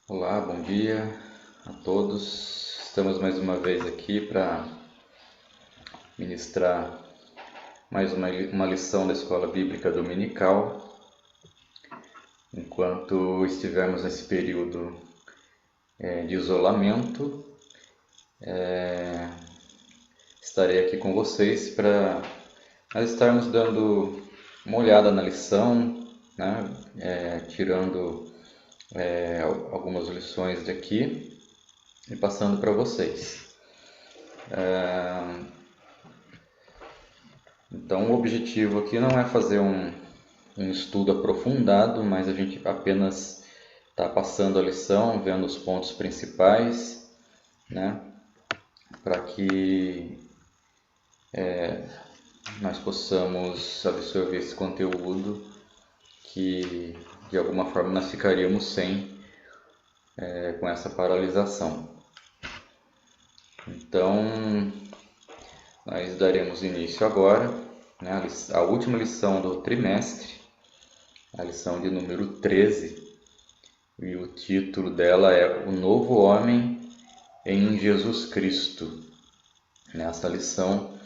Olá, bom dia a todos. Estamos mais uma vez aqui para ministrar mais uma lição da Escola Bíblica Dominical. Enquanto estivermos nesse período de isolamento, estarei aqui com vocês para nós estarmos dando uma olhada na lição, né? Tirando algumas lições daqui e passando para vocês. Então, o objetivo aqui não é fazer um estudo aprofundado, mas a gente apenas está passando a lição, vendo os pontos principais, né, para que nós possamos absorver esse conteúdo que de alguma forma nós ficaríamos sem com essa paralisação. Então, nós daremos início agora, né, a última lição do trimestre, a lição de número 13, e o título dela é O Novo Homem em Jesus Cristo. Nessa lição,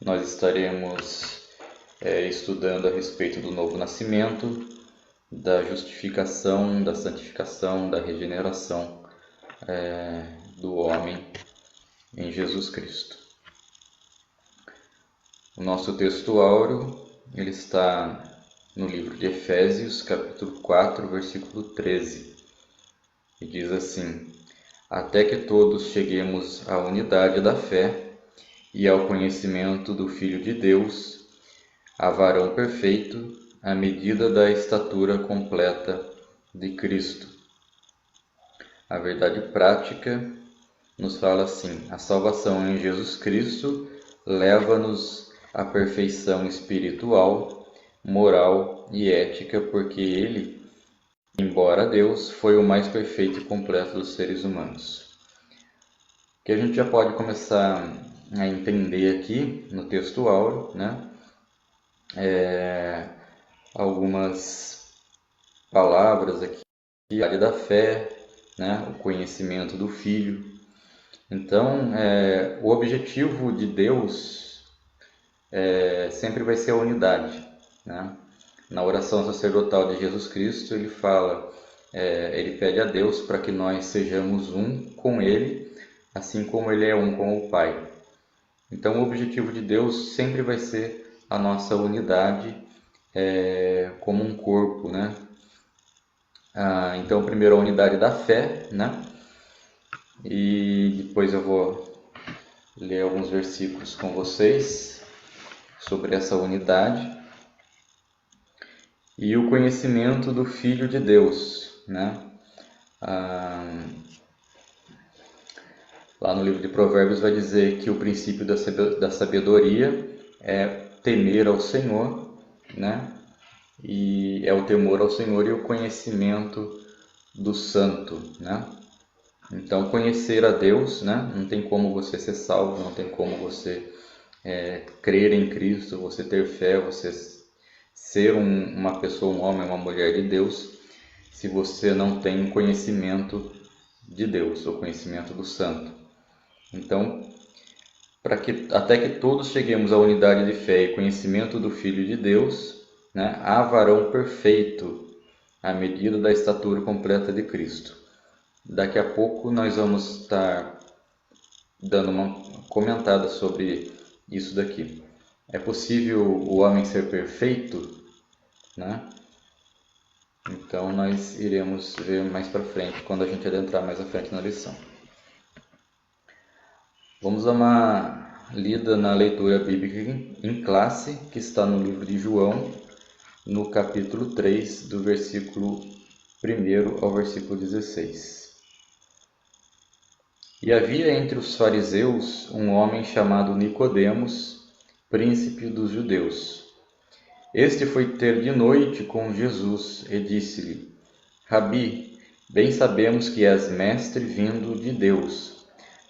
nós estaremos estudando a respeito do novo nascimento, da justificação, da santificação, da regeneração do homem em Jesus Cristo. O nosso texto áureo ele está no livro de Efésios, capítulo 4, versículo 13, e diz assim: Até que todos cheguemos à unidade da fé e ao conhecimento do Filho de Deus, a varão perfeito, à medida da estatura completa de Cristo. A verdade prática nos fala assim: a salvação em Jesus Cristo leva-nos à perfeição espiritual, moral e ética, porque Ele, embora Deus, foi o mais perfeito e completo dos seres humanos. O que a gente já pode começar a entender aqui no texto áureo, né? Algumas palavras aqui: a área da fé, né? O conhecimento do Filho. Então, o objetivo de Deus sempre vai ser a unidade, né? Na oração sacerdotal de Jesus Cristo, ele fala, ele pede a Deus para que nós sejamos um com Ele, assim como Ele é um com o Pai. Então, o objetivo de Deus sempre vai ser a nossa unidade como um corpo, né? Então, primeiro a unidade da fé, né? E depois eu vou ler alguns versículos com vocês sobre essa unidade. E o conhecimento do Filho de Deus, né? Lá no livro de Provérbios vai dizer que o princípio da sabedoria é temer ao Senhor, né? E é o temor ao Senhor e o conhecimento do santo, né? Então, conhecer a Deus, né? Não tem como você ser salvo, não tem como você crer em Cristo, você ter fé, você ser uma pessoa, um homem, uma mulher de Deus, se você não tem conhecimento de Deus, o conhecimento do santo. Então, até que todos cheguemos à unidade de fé e conhecimento do Filho de Deus, né, há varão perfeito, à medida da estatura completa de Cristo. Daqui a pouco nós vamos estar dando uma comentada sobre isso daqui. É possível o homem ser perfeito, né? Então nós iremos ver mais para frente, quando a gente adentrar mais à frente na lição. Vamos dar uma lida na leitura bíblica em classe, que está no livro de João, no capítulo 3, do versículo 1 ao versículo 16. E havia entre os fariseus um homem chamado Nicodemos, príncipe dos judeus. Este foi ter de noite com Jesus e disse-lhe: Rabi, bem sabemos que és mestre vindo de Deus,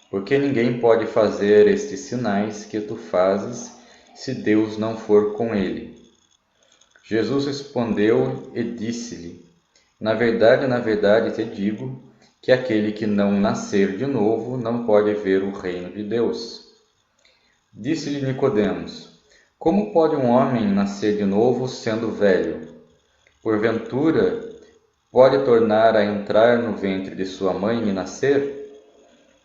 porque ninguém pode fazer estes sinais que tu fazes se Deus não for com ele. Jesus respondeu e disse-lhe: na verdade te digo que aquele que não nascer de novo não pode ver o reino de Deus. Disse-lhe Nicodemos: Como pode um homem nascer de novo sendo velho? Porventura, pode tornar a entrar no ventre de sua mãe e nascer?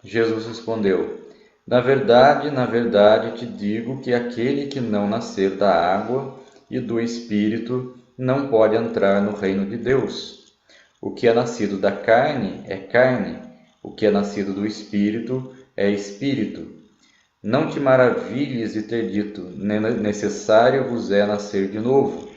Jesus respondeu: na verdade te digo que aquele que não nascer da água e do Espírito não pode entrar no reino de Deus. O que é nascido da carne é carne, o que é nascido do Espírito é Espírito. Não te maravilhes de ter dito: necessário vos é nascer de novo.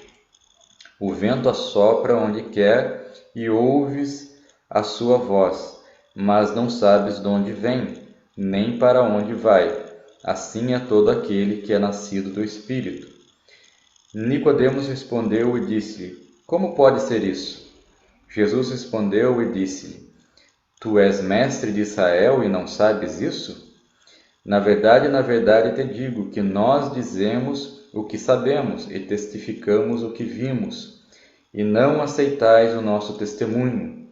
O vento assopra onde quer e ouves a sua voz, mas não sabes de onde vem, nem para onde vai. Assim é todo aquele que é nascido do Espírito. Nicodemos respondeu e disse-lhe: Como pode ser isso? Jesus respondeu e disse-lhe: Tu és mestre de Israel e não sabes isso? Na verdade te digo que nós dizemos o que sabemos e testificamos o que vimos, e não aceitais o nosso testemunho.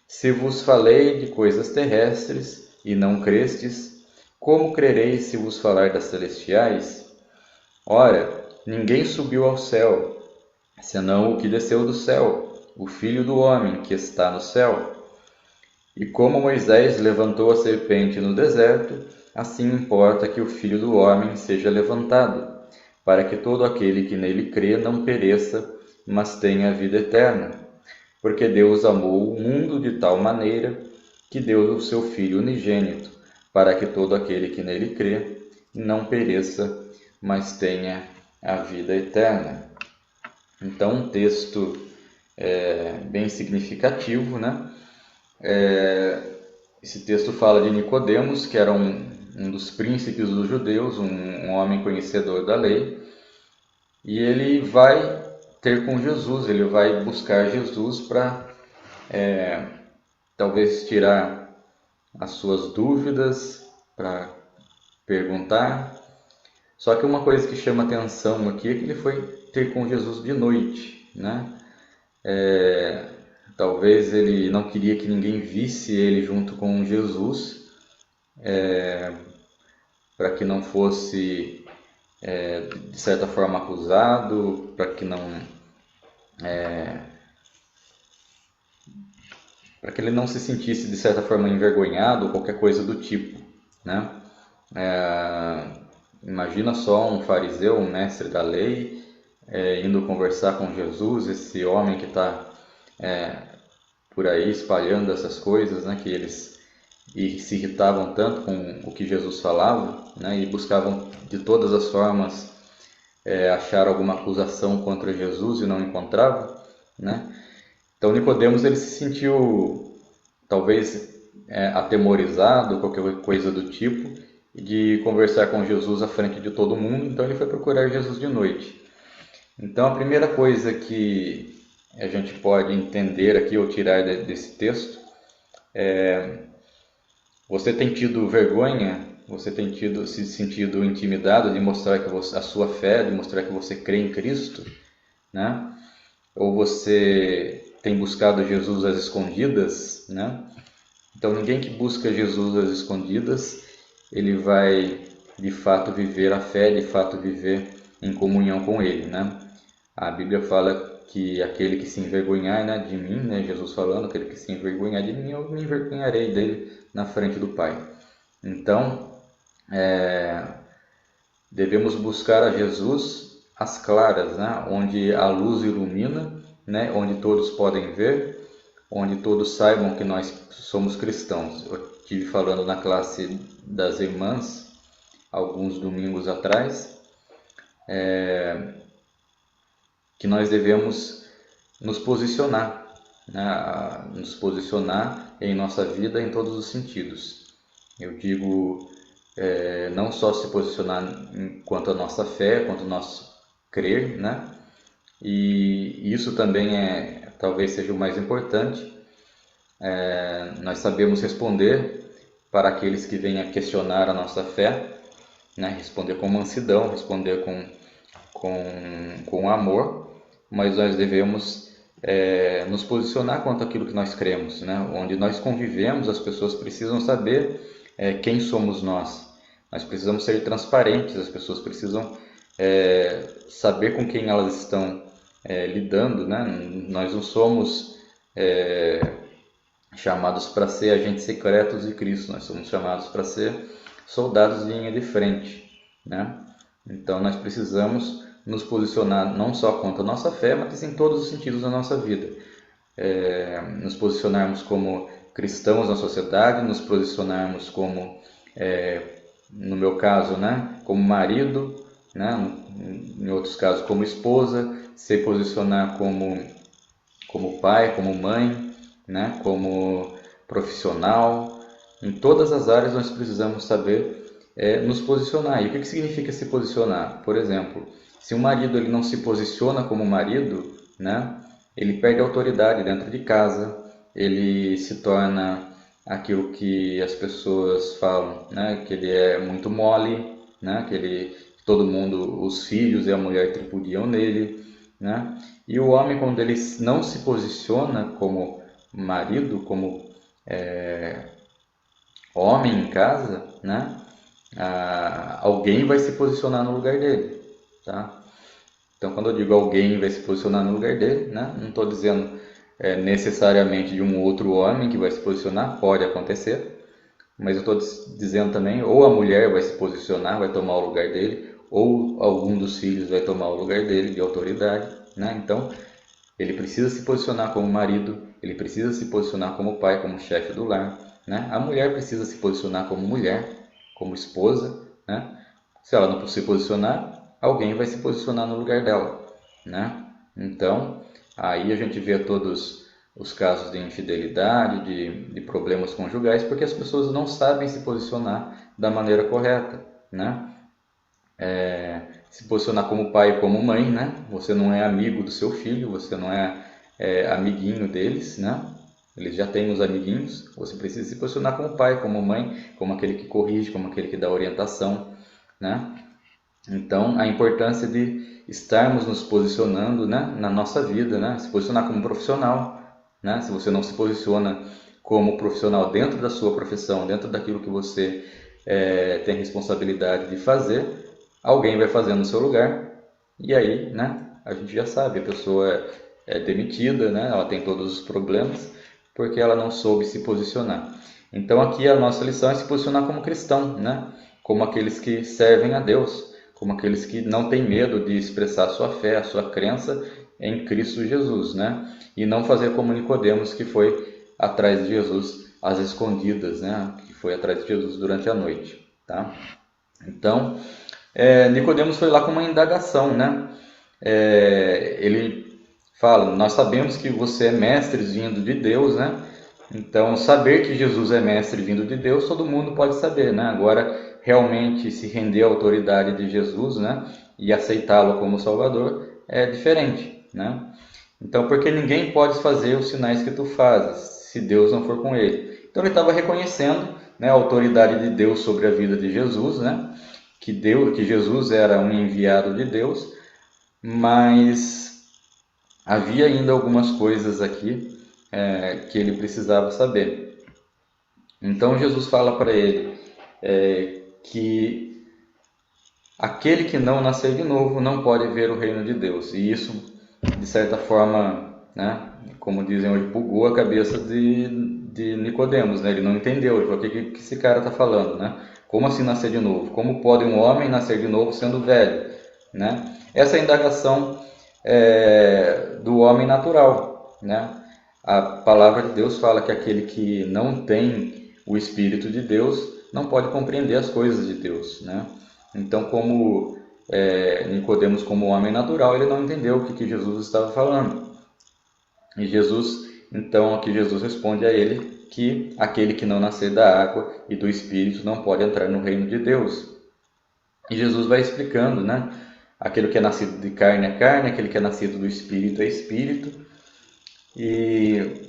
Se vos falei de coisas terrestres e não crestes, como crereis se vos falar das celestiais? Ora, ninguém subiu ao céu, senão o que desceu do céu, o Filho do homem que está no céu. E como Moisés levantou a serpente no deserto, assim importa que o Filho do homem seja levantado, para que todo aquele que nele crê não pereça, mas tenha a vida eterna. Porque Deus amou o mundo de tal maneira que deu o seu Filho unigênito, para que todo aquele que nele crê não pereça, mas tenha a vida eterna. Então, um texto bem significativo, né? Esse texto fala de Nicodemos, que era um dos príncipes dos judeus, um homem conhecedor da lei, e ele vai ter com Jesus, ele vai buscar Jesus para talvez tirar as suas dúvidas, para perguntar. Só que uma coisa que chama atenção aqui é que ele foi ter com Jesus de noite, né? Talvez ele não queria que ninguém visse ele junto com Jesus, para que não fosse, de certa forma, acusado, para que ele não se sentisse, de certa forma, envergonhado ou qualquer coisa do tipo, né? Imagina só um fariseu, um mestre da lei, indo conversar com Jesus, esse homem que está por aí espalhando essas coisas, né, que eles se irritavam tanto com o que Jesus falava, né, e buscavam de todas as formas achar alguma acusação contra Jesus e não encontravam, né? Então Nicodemos ele se sentiu talvez atemorizado, qualquer coisa do tipo, de conversar com Jesus à frente de todo mundo, então ele foi procurar Jesus de noite. Então a primeira coisa que a gente pode entender aqui ou tirar desse texto você tem tido vergonha, você tem se sentido intimidado de mostrar que a sua fé, de mostrar que você crê em Cristo, né? Ou você tem buscado Jesus às escondidas, né? Então ninguém que busca Jesus às escondidas, ele vai de fato viver a fé, de fato viver em comunhão com Ele, né? A Bíblia fala que aquele que se envergonhar, né, de mim, né, Jesus falando, aquele que se envergonhar de mim, eu me envergonharei dele na frente do Pai. Então, devemos buscar a Jesus às claras, né, onde a luz ilumina, né, onde todos podem ver, onde todos saibam que nós somos cristãos. Eu estive falando na classe das irmãs, alguns domingos atrás, que nós devemos nos posicionar, né? Nos posicionar em nossa vida em todos os sentidos. Eu digo, não só se posicionar quanto à nossa fé, quanto ao nosso crer, né? E isso também talvez seja o mais importante. Nós sabemos responder para aqueles que venham a questionar a nossa fé, né? Responder com mansidão, responder com amor, mas nós devemos nos posicionar quanto àquilo que nós cremos, né? Onde nós convivemos, as pessoas precisam saber quem somos nós. Nós precisamos ser transparentes, as pessoas precisam saber com quem elas estão lidando, né? Nós não somos chamados para ser agentes secretos de Cristo, nós somos chamados para ser soldados de linha de frente, né? Então nós precisamos nos posicionar não só quanto à nossa fé, mas em todos os sentidos da nossa vida. Nos posicionarmos como cristãos na sociedade, nos posicionarmos como, no meu caso, né, como marido, né, em outros casos como esposa, se posicionar como pai, como mãe, né, como profissional. Em todas as áreas nós precisamos saber nos posicionar. E o que significa se posicionar? Por exemplo, se um marido ele não se posiciona como marido, né, ele perde autoridade dentro de casa, ele se torna aquilo que as pessoas falam, né, que ele é muito mole, né, que todo mundo, os filhos e a mulher tripudiam nele, né? E o homem, quando ele não se posiciona como marido, como homem em casa, né? Alguém vai se posicionar no lugar dele, tá? Então, quando eu digo alguém vai se posicionar no lugar dele, né? Não estou dizendo necessariamente de um outro homem que vai se posicionar, pode acontecer, mas eu estou dizendo também, ou a mulher vai se posicionar, vai tomar o lugar dele, ou algum dos filhos vai tomar o lugar dele de autoridade, né? Então, ele precisa se posicionar como marido, ele precisa se posicionar como pai, como chefe do lar, né? A mulher precisa se posicionar como mulher, como esposa, né? Se ela não se posicionar, alguém vai se posicionar no lugar dela, né? Então, aí a gente vê todos os casos de infidelidade, de problemas conjugais, porque as pessoas não sabem se posicionar da maneira correta, né? Se posicionar como pai e como mãe, né? Você não é amigo do seu filho, você não é, amiguinho deles, né? Eles já têm os amiguinhos. Você precisa se posicionar como pai, como mãe, como aquele que corrige, como aquele que dá orientação, né? Então, a importância de estarmos nos posicionando, né, na nossa vida, né? Se posicionar como profissional, né? Se você não se posiciona como profissional dentro da sua profissão, dentro daquilo que você tem responsabilidade de fazer, alguém vai fazer no seu lugar e aí, né, a gente já sabe, a pessoa é demitida, né? Ela tem todos os problemas porque ela não soube se posicionar. Então, aqui a nossa lição é se posicionar como cristão, né? Como aqueles que servem a Deus, como aqueles que não têm medo de expressar a sua fé, a sua crença em Cristo Jesus, né? E não fazer como Nicodemos, que foi atrás de Jesus às escondidas, né? Que foi atrás de Jesus durante a noite, tá? Então, Nicodemos foi lá com uma indagação, né? Ele fala: nós sabemos que você é mestre vindo de Deus, né? Então, saber que Jesus é mestre vindo de Deus, todo mundo pode saber, né? Agora, realmente se render à autoridade de Jesus, né? E aceitá-lo como Salvador é diferente, né? Então, porque ninguém pode fazer os sinais que tu fazes, se Deus não for com ele. Então, ele estava reconhecendo, né, a autoridade de Deus sobre a vida de Jesus, né? Que Jesus era um enviado de Deus, mas havia ainda algumas coisas aqui que ele precisava saber. Então Jesus fala para ele que aquele que não nascer de novo não pode ver o reino de Deus. E isso, de certa forma, né, como dizem hoje, bugou a cabeça de Nicodemos, né? Ele não entendeu, ele falou: o que esse cara está falando, né? Como assim nascer de novo? Como pode um homem nascer de novo sendo velho, né? Essa é a indagação do homem natural, né? A palavra de Deus fala que aquele que não tem o Espírito de Deus não pode compreender as coisas de Deus, né? Então, como Nicodemos, como homem natural, ele não entendeu o que Jesus estava falando. E Jesus, então, aqui Jesus responde a ele que aquele que não nascer da água e do Espírito não pode entrar no reino de Deus. E Jesus vai explicando, né? Aquele que é nascido de carne é carne, aquele que é nascido do Espírito é Espírito. E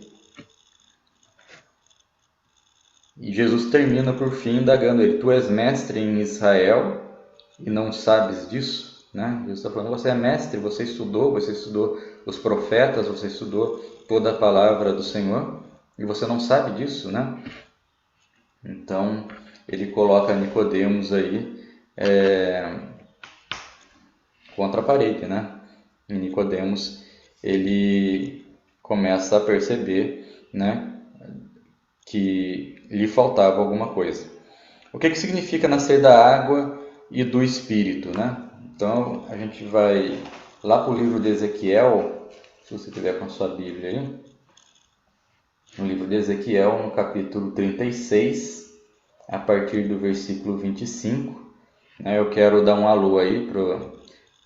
Jesus termina por fim indagando ele: tu és mestre em Israel e não sabes disso, né? Jesus está falando: você é mestre, você estudou os profetas, você estudou toda a palavra do Senhor e você não sabe disso, né? Então, ele coloca Nicodemos aí contra a parede, né? E Nicodemos, ele começa a perceber, né, que lhe faltava alguma coisa. O que significa nascer da água e do Espírito, né? Então, a gente vai lá para o livro de Ezequiel, se você tiver com a sua Bíblia aí, no livro de Ezequiel, no capítulo 36, a partir do versículo 25, né? Eu quero dar um alô aí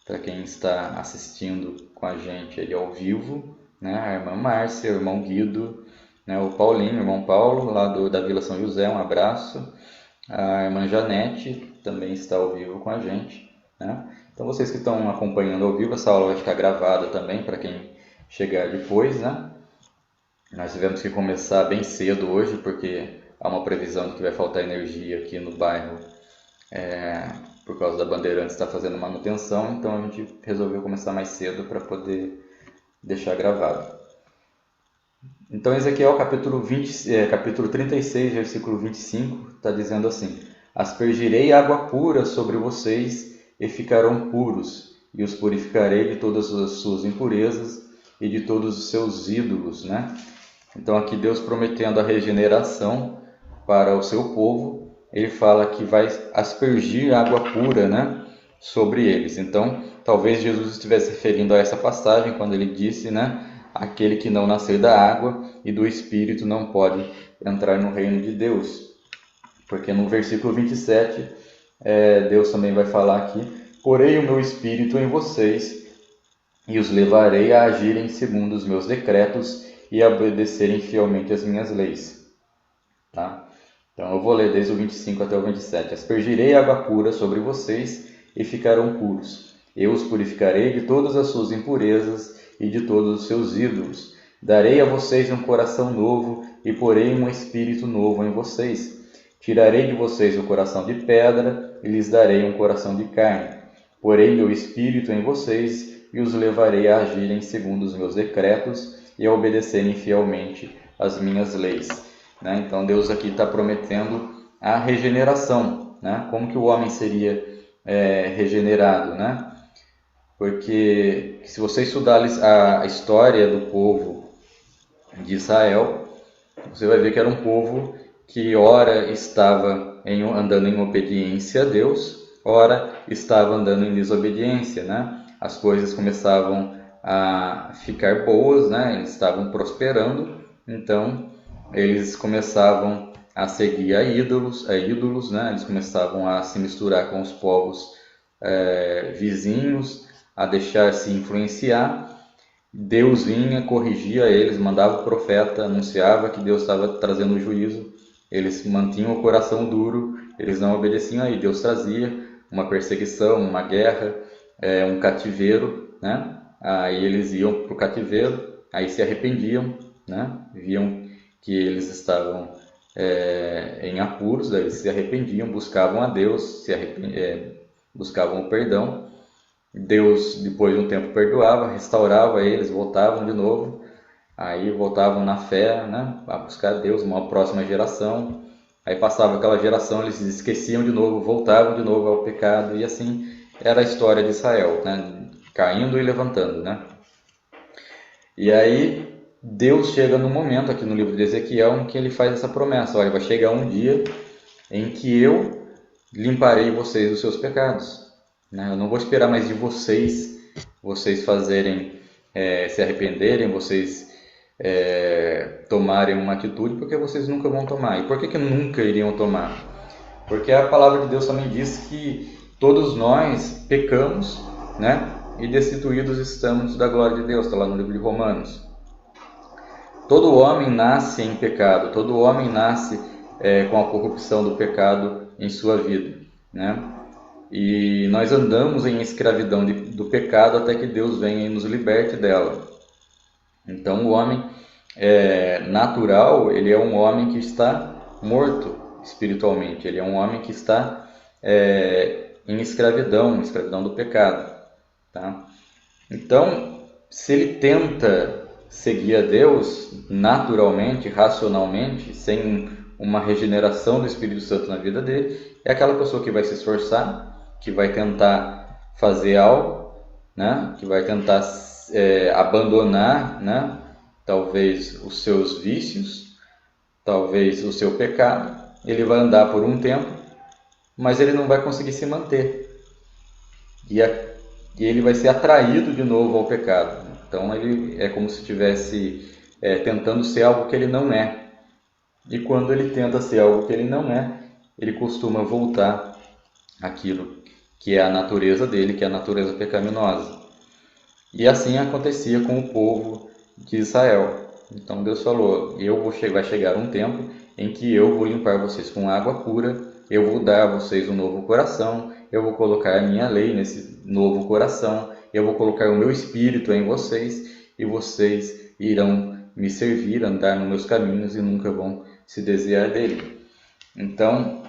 para quem está assistindo com a gente ali ao vivo, né? A irmã Márcia, o irmão Guido, né? O Paulinho, o irmão Paulo, lá da Vila São José, um abraço. A irmã Janete também está ao vivo com a gente, né? Então vocês que estão acompanhando ao vivo, essa aula vai ficar gravada também para quem chegar depois, né? Nós tivemos que começar bem cedo hoje porque há uma previsão de que vai faltar energia aqui no bairro por causa da Bandeirantes estar fazendo manutenção, então a gente resolveu começar mais cedo para poder deixar gravado. Então Ezequiel capítulo 36, versículo 25, está dizendo assim: Aspergirei água pura sobre vocês e ficarão puros, e os purificarei de todas as suas impurezas e de todos os seus ídolos, né? Então aqui Deus prometendo a regeneração para o seu povo, ele fala que vai aspergir água pura, né, sobre eles. Então talvez Jesus estivesse referindo a essa passagem quando ele disse, né, aquele que não nascer da água e do Espírito não pode entrar no reino de Deus. Porque no versículo 27, Deus também vai falar aqui: porei o meu Espírito em vocês e os levarei a agirem segundo os meus decretos e a obedecerem fielmente as minhas leis. Tá? Então eu vou ler desde o 25 até o 27. Aspergirei água pura sobre vocês e ficarão puros. Eu os purificarei de todas as suas impurezas e de todos os seus ídolos. Darei a vocês um coração novo e porei um espírito novo em vocês. Tirarei de vocês o coração de pedra e lhes darei um coração de carne. Porei meu espírito em vocês e os levarei a agirem segundo os meus decretos e a obedecerem fielmente as minhas leis. Né? Então Deus aqui está prometendo a regeneração, né? Como que o homem seria regenerado, né? Porque se você estudar a história do povo de Israel, você vai ver que era um povo que ora estava andando em obediência a Deus, ora estava andando em desobediência, né? As coisas começavam a ficar boas, né? Eles estavam prosperando, então eles começavam a seguir a ídolos, né? Eles começavam a se misturar com os povos vizinhos, a deixar-se influenciar. Deus vinha, corrigia eles, mandava o profeta, anunciava que Deus estava trazendo o juízo. Eles mantinham o coração duro, eles não obedeciam, aí Deus trazia uma perseguição, uma guerra, um cativeiro, né? Aí eles iam para o cativeiro, aí se arrependiam, né? Viam que eles estavam em apuros, daí eles se arrependiam, buscavam a Deus, buscavam o perdão. Deus, depois de um tempo, perdoava, restaurava eles, voltavam de novo, aí voltavam na fé, né, a buscar Deus, uma próxima geração. Aí passava aquela geração, eles se esqueciam de novo, voltavam de novo ao pecado, e assim era a história de Israel, né, caindo e levantando, né. E aí Deus chega no momento, aqui no livro de Ezequiel, em que ele faz essa promessa: olha, vai chegar um dia em que eu limparei vocês dos seus pecados. Eu não vou esperar mais de vocês fazerem, se arrependerem, vocês tomarem uma atitude, porque vocês nunca vão tomar. E por que nunca iriam tomar? Porque a palavra de Deus também diz que todos nós pecamos, né? E destituídos estamos da glória de Deus, está lá no livro de Romanos. Todo homem nasce em pecado, todo homem nasce com a corrupção do pecado em sua vida, né? E nós andamos em escravidão do pecado até que Deus venha e nos liberte dela. Então o homem natural, ele é um homem que está morto espiritualmente, ele é um homem que está em escravidão do pecado. Tá? Então se ele tenta seguir a Deus naturalmente, racionalmente, sem uma regeneração do Espírito Santo na vida dele, é aquela pessoa que vai se esforçar, que vai tentar fazer algo, né? Que vai tentar abandonar, né? Talvez os seus vícios, talvez o seu pecado. Ele vai andar por um tempo, mas ele não vai conseguir se manter. E ele vai ser atraído de novo ao pecado. Então ele é como se estivesse tentando ser algo que ele não é. E quando ele tenta ser algo que ele não é, ele costuma voltar àquilo que é a natureza dele, que é a natureza pecaminosa. E assim acontecia com o povo de Israel. Então Deus falou: vai chegar um tempo em que eu vou limpar vocês com água pura, eu vou dar a vocês um novo coração, eu vou colocar a minha lei nesse novo coração, eu vou colocar o meu espírito em vocês, e vocês irão me servir, andar nos meus caminhos e nunca vão se desviar dele. Então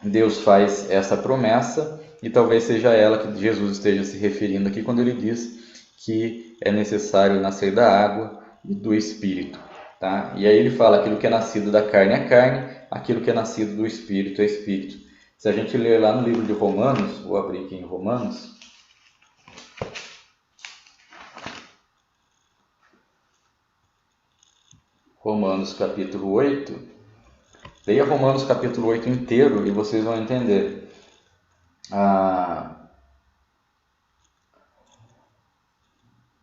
Deus faz essa promessa, e talvez seja ela que Jesus esteja se referindo aqui quando ele diz que é necessário nascer da água e do Espírito. Tá? E aí ele fala: aquilo que é nascido da carne é carne, aquilo que é nascido do Espírito é Espírito. Se a gente ler lá no livro de Romanos, vou abrir aqui em Romanos. Romanos capítulo 8. Leia Romanos capítulo 8 inteiro e vocês vão entender.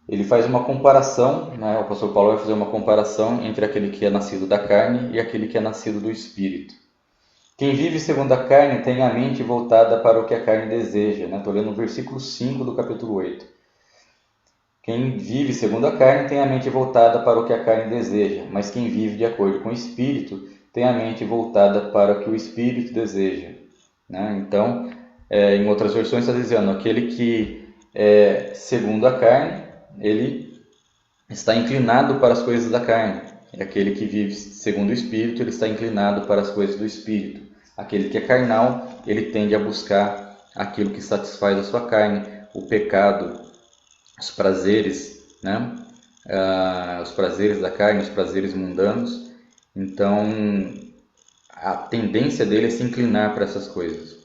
Ele faz uma comparação, né? O apóstolo Paulo vai fazer uma comparação entre aquele que é nascido da carne e aquele que é nascido do Espírito. Quem vive segundo a carne tem a mente voltada para o que a carne deseja. Estou lendo o versículo 5 do capítulo 8. Quem vive segundo a carne tem a mente voltada para o que a carne deseja, mas quem vive de acordo com o Espírito tem a mente voltada para o que o Espírito deseja. Né? Então, em outras versões está dizendo: aquele que é segundo a carne, ele está inclinado para as coisas da carne. E aquele que vive segundo o Espírito, ele está inclinado para as coisas do Espírito. Aquele que é carnal, ele tende a buscar aquilo que satisfaz a sua carne, o pecado, os prazeres, né? Os prazeres da carne, os prazeres mundanos. Então, a tendência dele é se inclinar para essas coisas.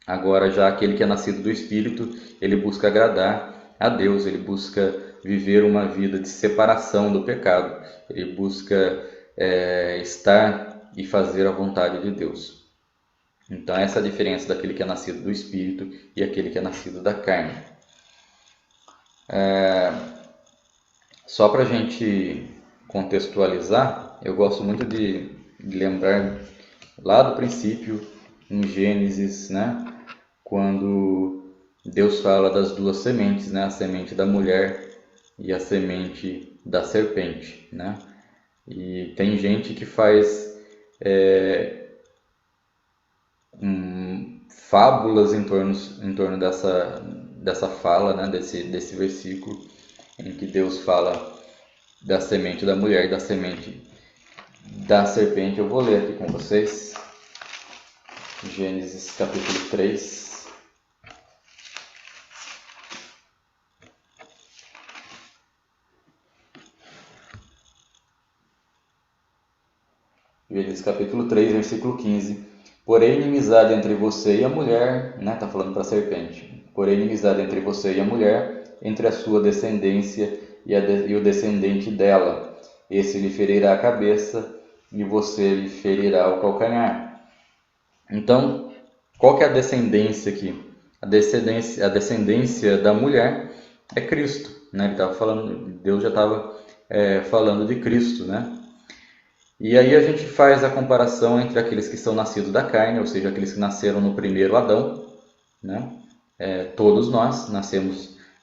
Agora, já aquele que é nascido do Espírito, ele busca agradar a Deus, ele busca viver uma vida de separação do pecado, ele busca estar e fazer a vontade de Deus. Então, essa é a diferença daquele que é nascido do Espírito e aquele que é nascido da carne. Só para a gente contextualizar, eu gosto muito de lembrar lá do princípio, em Gênesis, né? Quando Deus fala das duas sementes, né? A semente da mulher e a semente da serpente, né? E tem gente que faz fábulas em torno dessa fala, né? Desse versículo, em que Deus fala da semente da mulher e da semente da serpente. Eu vou ler aqui com vocês, Gênesis capítulo 3. Gênesis capítulo 3, versículo 15. Porém, inimizade entre você e a mulher, né? Está falando para a serpente. Porém, inimizade entre você e a mulher, entre a sua descendência e o descendente dela. Esse lhe ferirá a cabeça e você lhe ferirá o calcanhar. Então, qual que é a descendência aqui? A descendência da mulher é Cristo, né? Ele estava falando, Deus já estava falando de Cristo, né? E aí a gente faz a comparação entre aqueles que são nascidos da carne, ou seja, aqueles que nasceram no primeiro Adão, né? Todos nós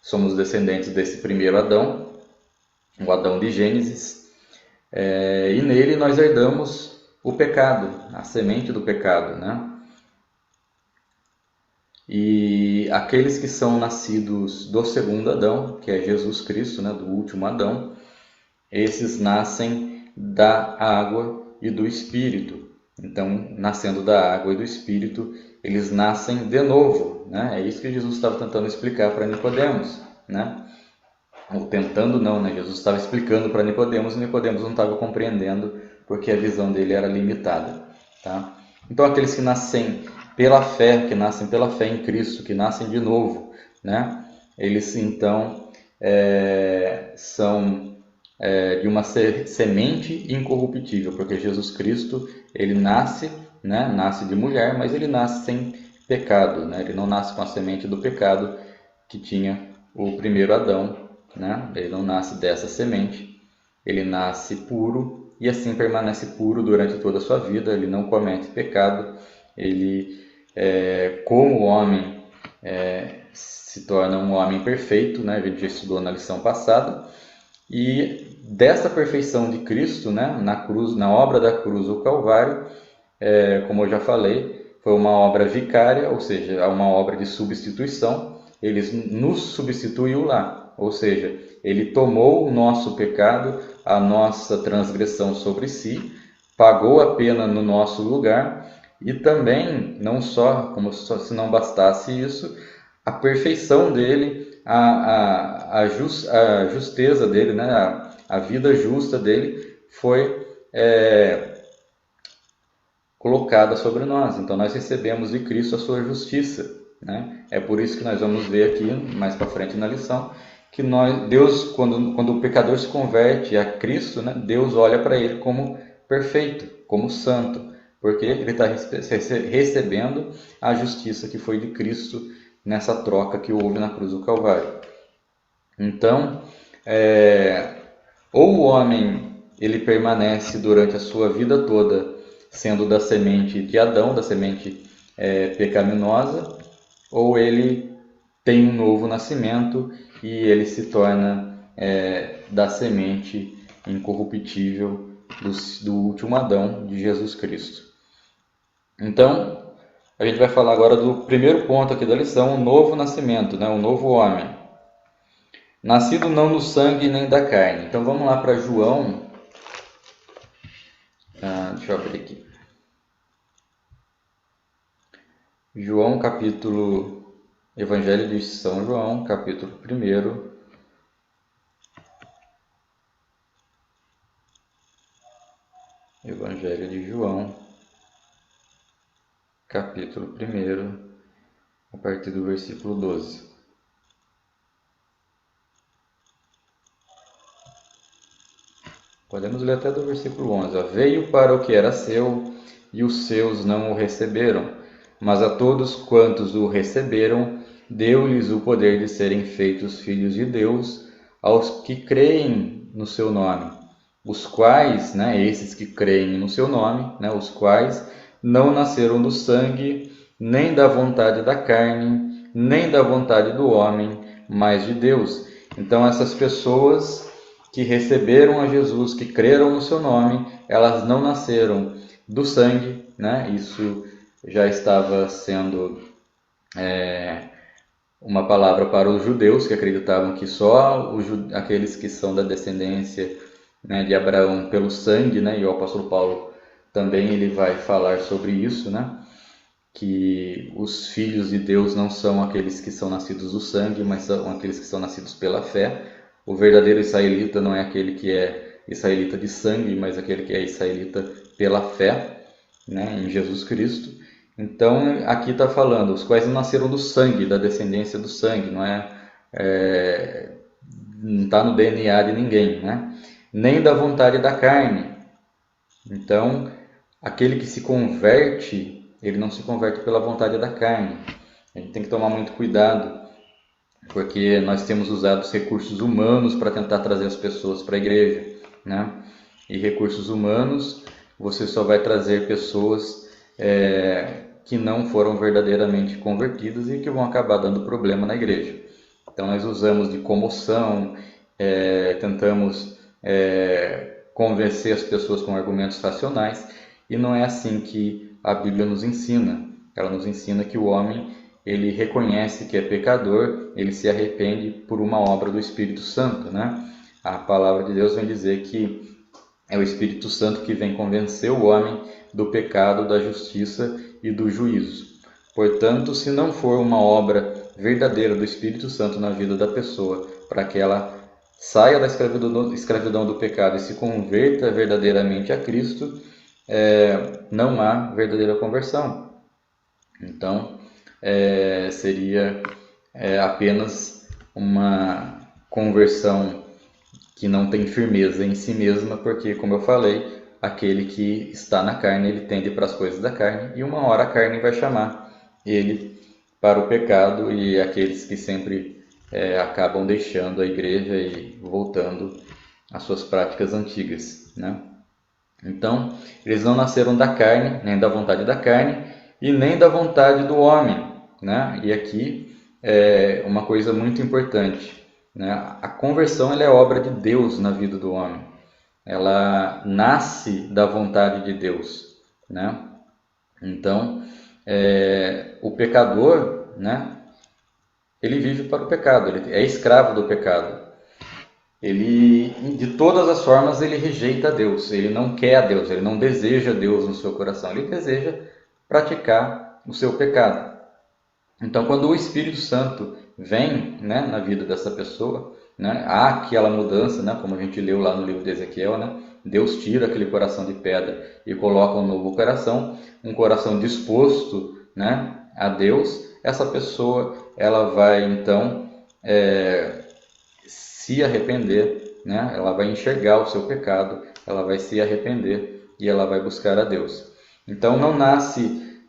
somos descendentes desse primeiro Adão, o Adão de Gênesis, e nele nós herdamos o pecado, a semente do pecado, né? E aqueles que são nascidos do segundo Adão, que é Jesus Cristo, né? Do último Adão, esses nascem da água e do Espírito. Então, nascendo da água e do Espírito, eles nascem de novo, né? É isso que Jesus estava tentando explicar para Nicodemos, né? ou tentando não, né? Jesus estava explicando para Nicodemos e Nicodemos não estava compreendendo porque a visão dele era limitada, tá? Então aqueles que nascem pela fé, que nascem pela fé em Cristo, que nascem de novo, né? Eles então são de uma semente incorruptível, porque Jesus Cristo ele nasce, né? Nasce de mulher, mas ele nasce sem pecado, né? Ele não nasce com a semente do pecado que tinha o primeiro Adão, né? Ele não nasce dessa semente, ele nasce puro e assim permanece puro durante toda a sua vida. Ele não comete pecado, ele, como homem, se torna um homem perfeito, né? A gente já estudou na lição passada. E dessa perfeição de Cristo, né? Na cruz, na obra da cruz do Calvário, como eu já falei, foi uma obra vicária, ou seja, uma obra de substituição. Ele nos substituiu lá, ou seja, ele tomou o nosso pecado, a nossa transgressão sobre si, pagou a pena no nosso lugar e também, não só, como se não bastasse isso, a perfeição dele, a justeza dele, né? A vida justa dele foi colocada sobre nós. Então nós recebemos de Cristo a sua justiça, né? É por isso que nós vamos ver aqui mais para frente na lição que Deus, quando o pecador se converte a Cristo, né, Deus olha para ele como perfeito, como santo, porque ele está recebendo a justiça que foi de Cristo nessa troca que houve na cruz do Calvário. Então, ou o homem ele permanece durante a sua vida toda sendo da semente de Adão, da semente pecaminosa, ou ele tem um novo nascimento e ele se torna da semente incorruptível do último Adão, de Jesus Cristo. Então, a gente vai falar agora do primeiro ponto aqui da lição, o novo nascimento, né? O novo homem. Nascido não do sangue nem da carne. Então vamos lá para João. Deixa eu abrir aqui. João capítulo... Evangelho de São João, capítulo 1. Evangelho de João, capítulo 1, a partir do versículo 12. Podemos ler até do versículo 11. Veio para o que era seu, e os seus não o receberam. Mas a todos quantos o receberam, deu-lhes o poder de serem feitos filhos de Deus, aos que creem no seu nome. Os quais, né, esses que creem no seu nome, né, os quais não nasceram do sangue, nem da vontade da carne, nem da vontade do homem, mas de Deus. Então essas pessoas que receberam a Jesus, que creram no seu nome, elas não nasceram do sangue, né? Isso já estava sendo uma palavra para os judeus, que acreditavam que só aqueles que são da descendência, né, de Abraão pelo sangue, né? E o apóstolo Paulo também ele vai falar sobre isso, né? Que os filhos de Deus não são aqueles que são nascidos do sangue, mas são aqueles que são nascidos pela fé. O verdadeiro israelita não é aquele que é israelita de sangue, mas aquele que é israelita pela fé, né, em Jesus Cristo. Então, aqui está falando, os quais não nasceram do sangue, da descendência do sangue, não está no DNA de ninguém, né? Nem da vontade da carne. Então, aquele que se converte, ele não se converte pela vontade da carne. A gente tem que tomar muito cuidado, porque nós temos usado os recursos humanos para tentar trazer as pessoas para a igreja, né? E recursos humanos, você só vai trazer pessoas que não foram verdadeiramente convertidas e que vão acabar dando problema na igreja. Então nós usamos de comoção, tentamos convencer as pessoas com argumentos racionais, e não é assim que a Bíblia nos ensina. Ela nos ensina que o homem ele reconhece que é pecador, ele se arrepende por uma obra do Espírito Santo, né? A palavra de Deus vem dizer que é o Espírito Santo que vem convencer o homem do pecado, da justiça e do juízo. Portanto, se não for uma obra verdadeira do Espírito Santo na vida da pessoa, para que ela saia da escravidão do pecado e se converta verdadeiramente a Cristo, não há verdadeira conversão. Então, seria apenas uma conversão que não tem firmeza em si mesma, porque, como eu falei, aquele que está na carne, ele tende para as coisas da carne, e uma hora a carne vai chamar ele para o pecado, e aqueles que sempre acabam deixando a igreja e voltando às suas práticas antigas, né? Então, eles não nasceram da carne, nem da vontade da carne, e nem da vontade do homem, né? E aqui é uma coisa muito importante, né? A conversão ela é obra de Deus na vida do homem. Ela nasce da vontade de Deus, né? Então, o pecador, né? Ele vive para o pecado, ele é escravo do pecado. Ele, de todas as formas, ele rejeita Deus, ele não quer a Deus, ele não deseja Deus no seu coração, ele deseja praticar o seu pecado. Então, quando o Espírito Santo vem, né, na vida dessa pessoa, né, há aquela mudança, né, como a gente leu lá no livro de Ezequiel, né, Deus tira aquele coração de pedra e coloca um novo coração, um coração disposto, né, a Deus. Essa pessoa ela vai então se arrepender, né? Ela vai enxergar o seu pecado, ela vai se arrepender e ela vai buscar a Deus. Então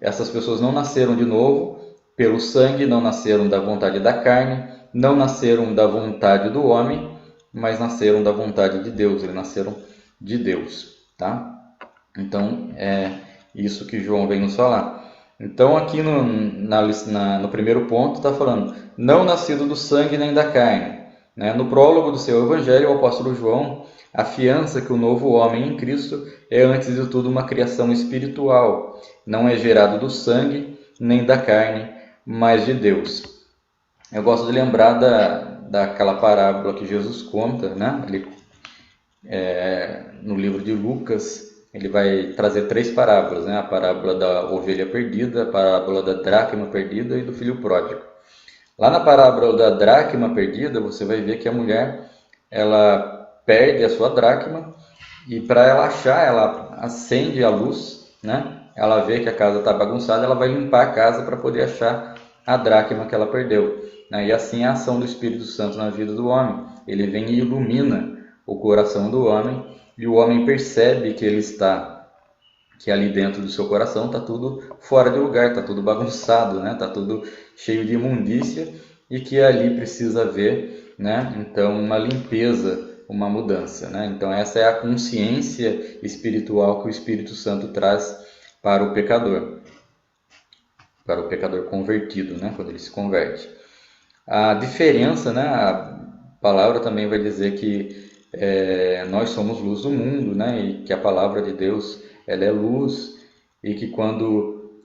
essas pessoas não nasceram de novo pelo sangue, não nasceram da vontade da carne, não nasceram da vontade do homem, mas nasceram da vontade de Deus, eles nasceram de Deus, tá? Então é isso que João vem nos falar. Então aqui no primeiro ponto está falando, não nascido do sangue nem da carne. No prólogo do seu evangelho, o apóstolo João afiança que o novo homem em Cristo é antes de tudo uma criação espiritual, não é gerado do sangue nem da carne, mas de Deus. Eu gosto de lembrar daquela parábola que Jesus conta, né? No livro de Lucas, ele vai trazer 3 parábolas, né? A parábola da ovelha perdida, a parábola da dracma perdida e do filho pródigo. Lá na parábola da dracma perdida, você vai ver que a mulher ela perde a sua dracma e para ela achar, ela acende a luz, né? Ela vê que a casa está bagunçada, ela vai limpar a casa para poder achar a dracma que ela perdeu, né? E assim é a ação do Espírito Santo na vida do homem. Ele vem e ilumina o coração do homem e o homem percebe que ali dentro do seu coração está tudo fora de lugar, está tudo bagunçado, né? Está tudo cheio de imundícia e que ali precisa haver, né? Então, uma limpeza, uma mudança, né? Então, essa é a consciência espiritual que o Espírito Santo traz para o pecador convertido, né? Quando ele se converte. A diferença, né? A palavra também vai dizer que nós somos luz do mundo, né? E que a palavra de Deus ela é luz, e que quando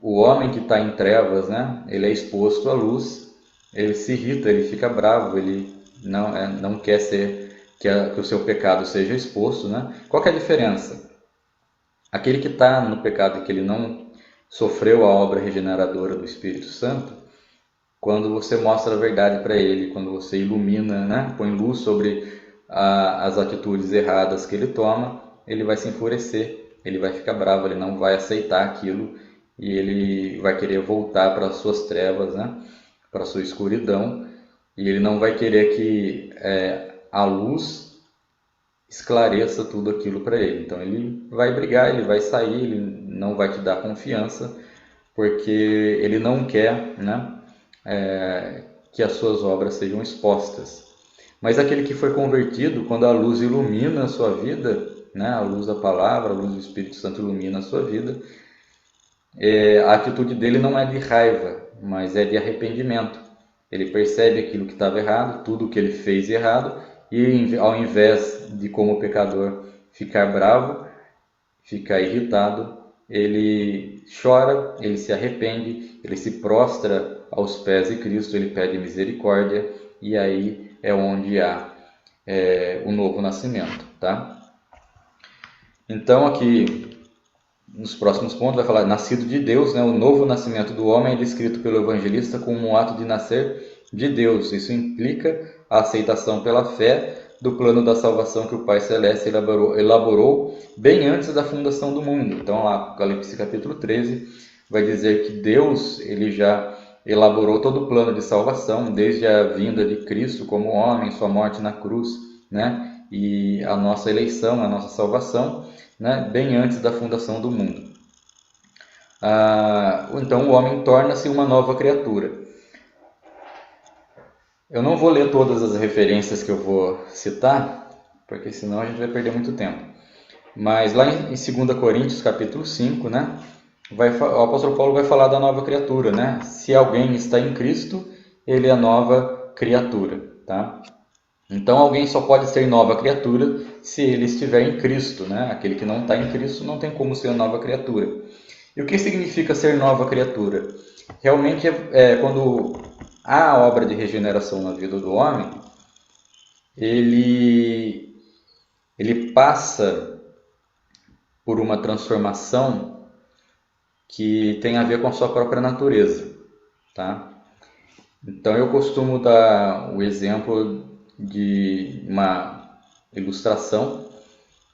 o homem que está em trevas, né, ele é exposto à luz, ele se irrita, ele fica bravo, ele não quer que o seu pecado seja exposto, né? Qual que é a diferença? Aquele que está no pecado, que ele não sofreu a obra regeneradora do Espírito Santo, quando você mostra a verdade para ele, quando você ilumina, né, põe luz sobre as atitudes erradas que ele toma, ele vai se enfurecer, ele vai ficar bravo, ele não vai aceitar aquilo e ele vai querer voltar para as suas trevas, né? Para a sua escuridão, e ele não vai querer que a luz esclareça tudo aquilo para ele. Então ele vai brigar, ele vai sair, ele não vai te dar confiança, porque ele não quer, né, que as suas obras sejam expostas. Mas aquele que foi convertido, quando a luz ilumina a sua vida, né, a luz da palavra, a luz do Espírito Santo ilumina a sua vida, a atitude dele não é de raiva, mas é de arrependimento. Ele percebe aquilo que estava errado, tudo o que ele fez errado, e ao invés de, como pecador, ficar bravo, ficar irritado, ele chora, ele se arrepende, ele se prostra aos pés de Cristo, ele pede misericórdia, e aí é onde há o novo nascimento, tá? Então aqui nos próximos pontos vai falar nascido de Deus, né? O novo nascimento do homem é descrito pelo evangelista como um ato de nascer de Deus. Isso implica a aceitação pela fé do plano da salvação que o Pai Celeste elaborou bem antes da fundação do mundo. Então, lá, Apocalipse capítulo 13, vai dizer que Deus ele já elaborou todo o plano de salvação, desde a vinda de Cristo como homem, sua morte na cruz, né? E a nossa eleição, a nossa salvação, né? Bem antes da fundação do mundo. Então, o homem torna-se uma nova criatura. Eu não vou ler todas as referências que eu vou citar, porque senão a gente vai perder muito tempo. Mas lá em 2 Coríntios, capítulo 5, né, o apóstolo Paulo vai falar da nova criatura, né? Se alguém está em Cristo, ele é nova criatura, tá? Então, alguém só pode ser nova criatura se ele estiver em Cristo, né? Aquele que não está em Cristo não tem como ser nova criatura. E o que significa ser nova criatura? Realmente quando há a obra de regeneração na vida do homem, ele passa por uma transformação que tem a ver com a sua própria natureza, tá? Então eu costumo dar o exemplo de uma ilustração,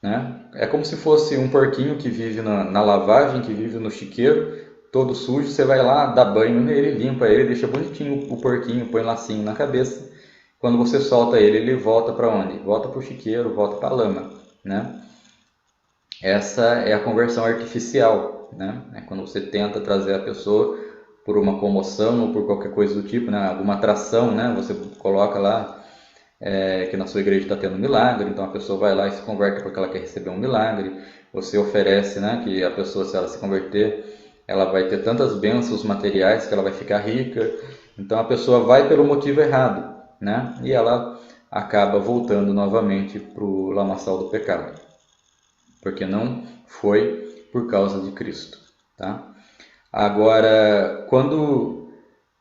né? É como se fosse um porquinho que vive na lavagem, que vive no chiqueiro, todo sujo. Você vai lá, dá banho nele, limpa ele, deixa bonitinho o porquinho, põe lacinho na cabeça. Quando você solta ele, ele volta para onde? Volta para o chiqueiro, volta para a lama, né? Essa é a conversão artificial, né? É quando você tenta trazer a pessoa por uma comoção ou por qualquer coisa do tipo, né? Alguma atração, né? Você coloca lá que na sua igreja está tendo um milagre, então a pessoa vai lá e se converte porque ela quer receber um milagre. Você oferece, né, que a pessoa, se ela se converter, ela vai ter tantas bênçãos materiais que ela vai ficar rica. Então a pessoa vai pelo motivo errado, né? E ela acaba voltando novamente para o lamaçal do pecado, porque não foi por causa de Cristo, tá? Agora, quando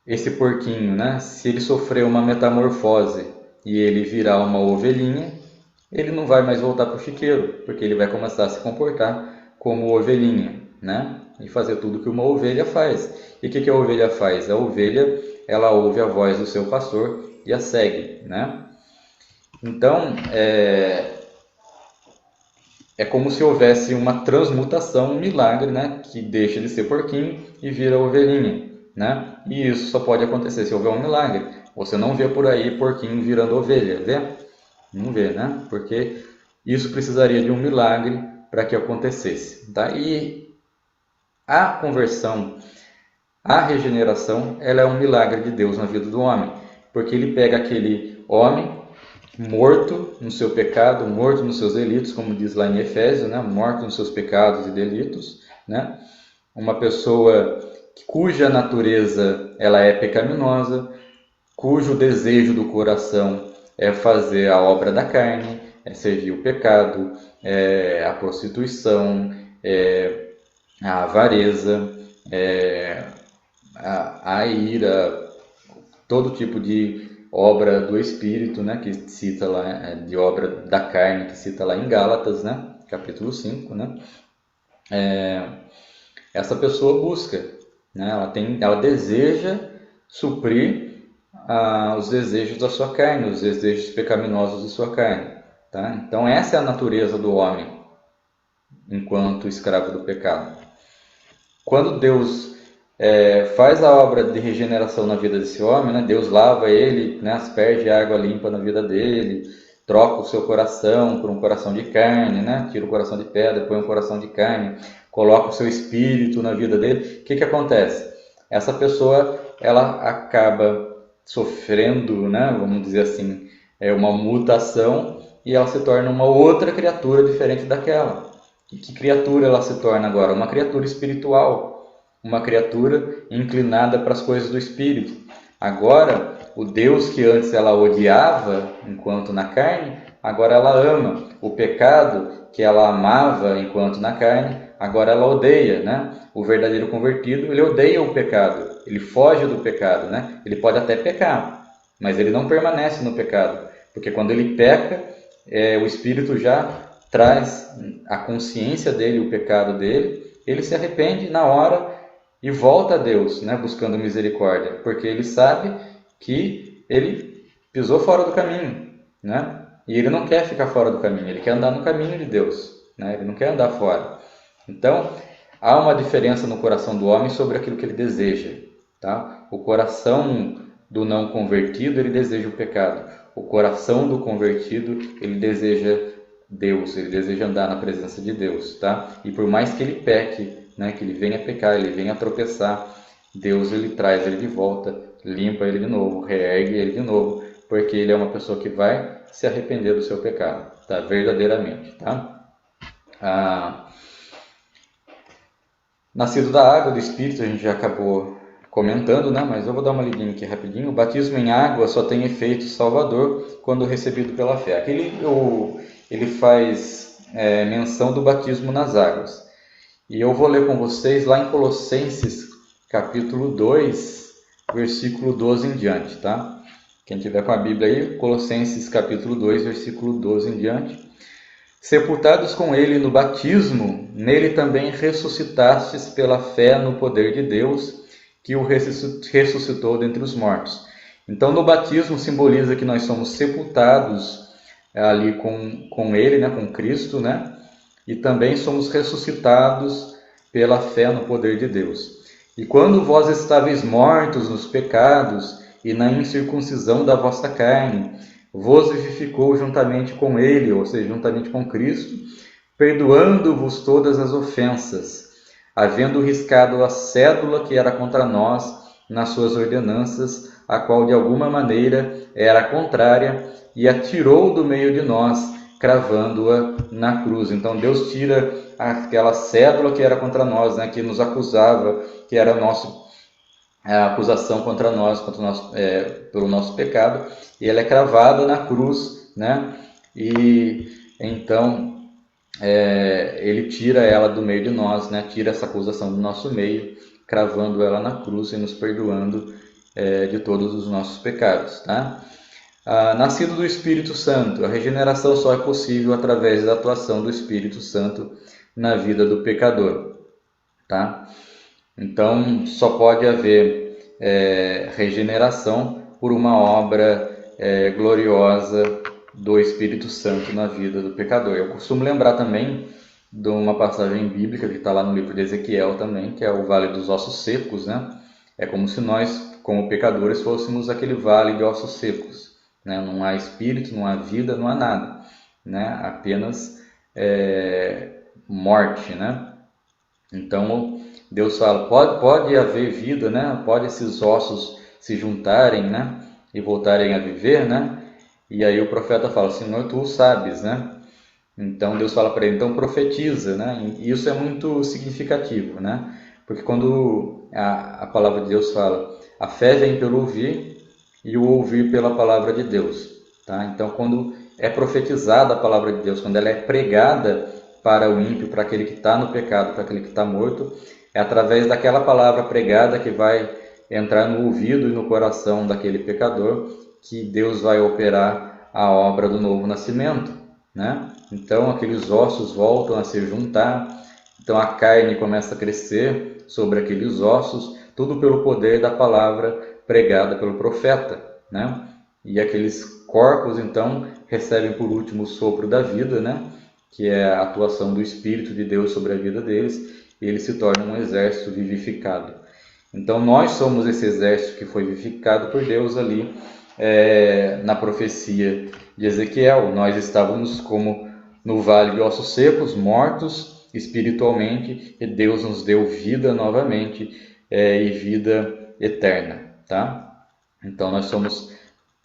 esse porquinho, né, se ele sofrer uma metamorfose e ele virar uma ovelhinha, ele não vai mais voltar para o chiqueiro, porque ele vai começar a se comportar como ovelhinha, né? E fazer tudo que uma ovelha faz. E o que a ovelha faz? A ovelha, ela ouve a voz do seu pastor e a segue, né? Então, é como se houvesse uma transmutação, um milagre, né? Que deixa de ser porquinho e vira ovelhinha, né? E isso só pode acontecer se houver um milagre. Você não vê por aí porquinho virando ovelha, vê? Não vê, né? Porque isso precisaria de um milagre para que acontecesse. Tá? E a conversão, a regeneração, ela é um milagre de Deus na vida do homem. Porque ele pega aquele homem morto no seu pecado, morto nos seus delitos, como diz lá em Efésios, né? Morto nos seus pecados e delitos, né? Uma pessoa cuja natureza ela é pecaminosa, cujo desejo do coração é fazer a obra da carne, é servir o pecado, a prostituição, a avareza, a ira, todo tipo de obra do Espírito, né, que cita lá, de obra da carne, que cita lá em Gálatas, né, capítulo 5, né, essa pessoa busca, né, ela deseja suprir os desejos da sua carne, os desejos pecaminosos de sua carne, tá? Então essa é a natureza do homem enquanto escravo do pecado. Quando Deus faz a obra de regeneração na vida desse homem, né? Deus lava ele, né? Asperge água limpa na vida dele, troca o seu coração por um coração de carne, né? Tira o coração de pedra, põe um coração de carne, coloca o seu espírito na vida dele. O que acontece? Essa pessoa ela acaba sofrendo, né, vamos dizer assim, uma mutação e ela se torna uma outra criatura diferente daquela. E que criatura ela se torna agora? Uma criatura espiritual, uma criatura inclinada para as coisas do Espírito. Agora, o Deus que antes ela odiava enquanto na carne, agora ela ama. O pecado que ela amava enquanto na carne, agora ela odeia, né? O verdadeiro convertido, ele odeia o pecado, ele foge do pecado, né? Ele pode até pecar, mas ele não permanece no pecado, porque quando ele peca, o Espírito já traz a consciência dele, o pecado dele, ele se arrepende na hora e volta a Deus, né? Buscando misericórdia, porque ele sabe que ele pisou fora do caminho, né? E ele não quer ficar fora do caminho, ele quer andar no caminho de Deus, né? Ele não quer andar fora. Então, há uma diferença no coração do homem sobre aquilo que ele deseja, tá? O coração do não convertido, ele deseja o pecado. O coração do convertido, ele deseja Deus, ele deseja andar na presença de Deus, tá? E por mais que ele peque, né, que ele venha pecar, ele venha tropeçar, Deus ele traz ele de volta, limpa ele de novo, reergue ele de novo, porque ele é uma pessoa que vai se arrepender do seu pecado, tá? Verdadeiramente, tá? Nascido da água, do Espírito, a gente já acabou comentando, né? Mas eu vou dar uma lidinha aqui rapidinho. O batismo em água só tem efeito salvador quando recebido pela fé. Aqui ele faz menção do batismo nas águas. E eu vou ler com vocês lá em Colossenses, capítulo 2, versículo 12 em diante, tá? Quem tiver com a Bíblia aí, Colossenses, capítulo 2, versículo 12 em diante. Sepultados com ele no batismo, nele também ressuscitastes pela fé no poder de Deus, que o ressuscitou dentre os mortos. Então, no batismo simboliza que nós somos sepultados ali com ele, né, com Cristo, né? E também somos ressuscitados pela fé no poder de Deus. E quando vós estáveis mortos nos pecados e na incircuncisão da vossa carne, vos vivificou juntamente com ele, ou seja, juntamente com Cristo, perdoando-vos todas as ofensas, havendo riscado a cédula que era contra nós nas suas ordenanças, a qual de alguma maneira era contrária, e a tirou do meio de nós, cravando-a na cruz. Então Deus tira aquela cédula que era contra nós, né, que nos acusava, que era a acusação contra nós, pelo nosso pecado, e ela é cravada na cruz, né? E então ele tira ela do meio de nós, né? Tira essa acusação do nosso meio, cravando ela na cruz e nos perdoando de todos os nossos pecados, tá? Nascido do Espírito Santo, a regeneração só é possível através da atuação do Espírito Santo na vida do pecador, tá? Então, só pode haver regeneração por uma obra gloriosa do Espírito Santo na vida do pecador. Eu costumo lembrar também de uma passagem bíblica que está lá no livro de Ezequiel também, que é o Vale dos Ossos Secos, né? É como se nós, como pecadores, fôssemos aquele vale de ossos secos, né? Não há espírito, não há vida, não há nada, né? Apenas morte, né? Então Deus fala, pode haver vida, né? Pode esses ossos se juntarem, né? E voltarem a viver, né? E aí o profeta fala, Senhor, tu o sabes, né? Então Deus fala para ele, então profetiza, né? E isso é muito significativo, né? Porque quando a palavra de Deus fala, a fé vem pelo ouvir e o ouvir pela palavra de Deus, tá? Então quando é profetizada a palavra de Deus, quando ela é pregada para o ímpio, para aquele que está no pecado, para aquele que está morto, é através daquela palavra pregada que vai entrar no ouvido e no coração daquele pecador que Deus vai operar a obra do novo nascimento, né? Então aqueles ossos voltam a se juntar, então a carne começa a crescer sobre aqueles ossos, tudo pelo poder da palavra pregada pelo profeta, né? E aqueles corpos então recebem por último o sopro da vida, né? Que é a atuação do Espírito de Deus sobre a vida deles, e eles se tornam um exército vivificado. Então nós somos esse exército que foi vivificado por Deus ali na profecia de Ezequiel. Nós estávamos como no vale de ossos secos, mortos espiritualmente, e Deus nos deu vida novamente e vida eterna, tá? Então nós somos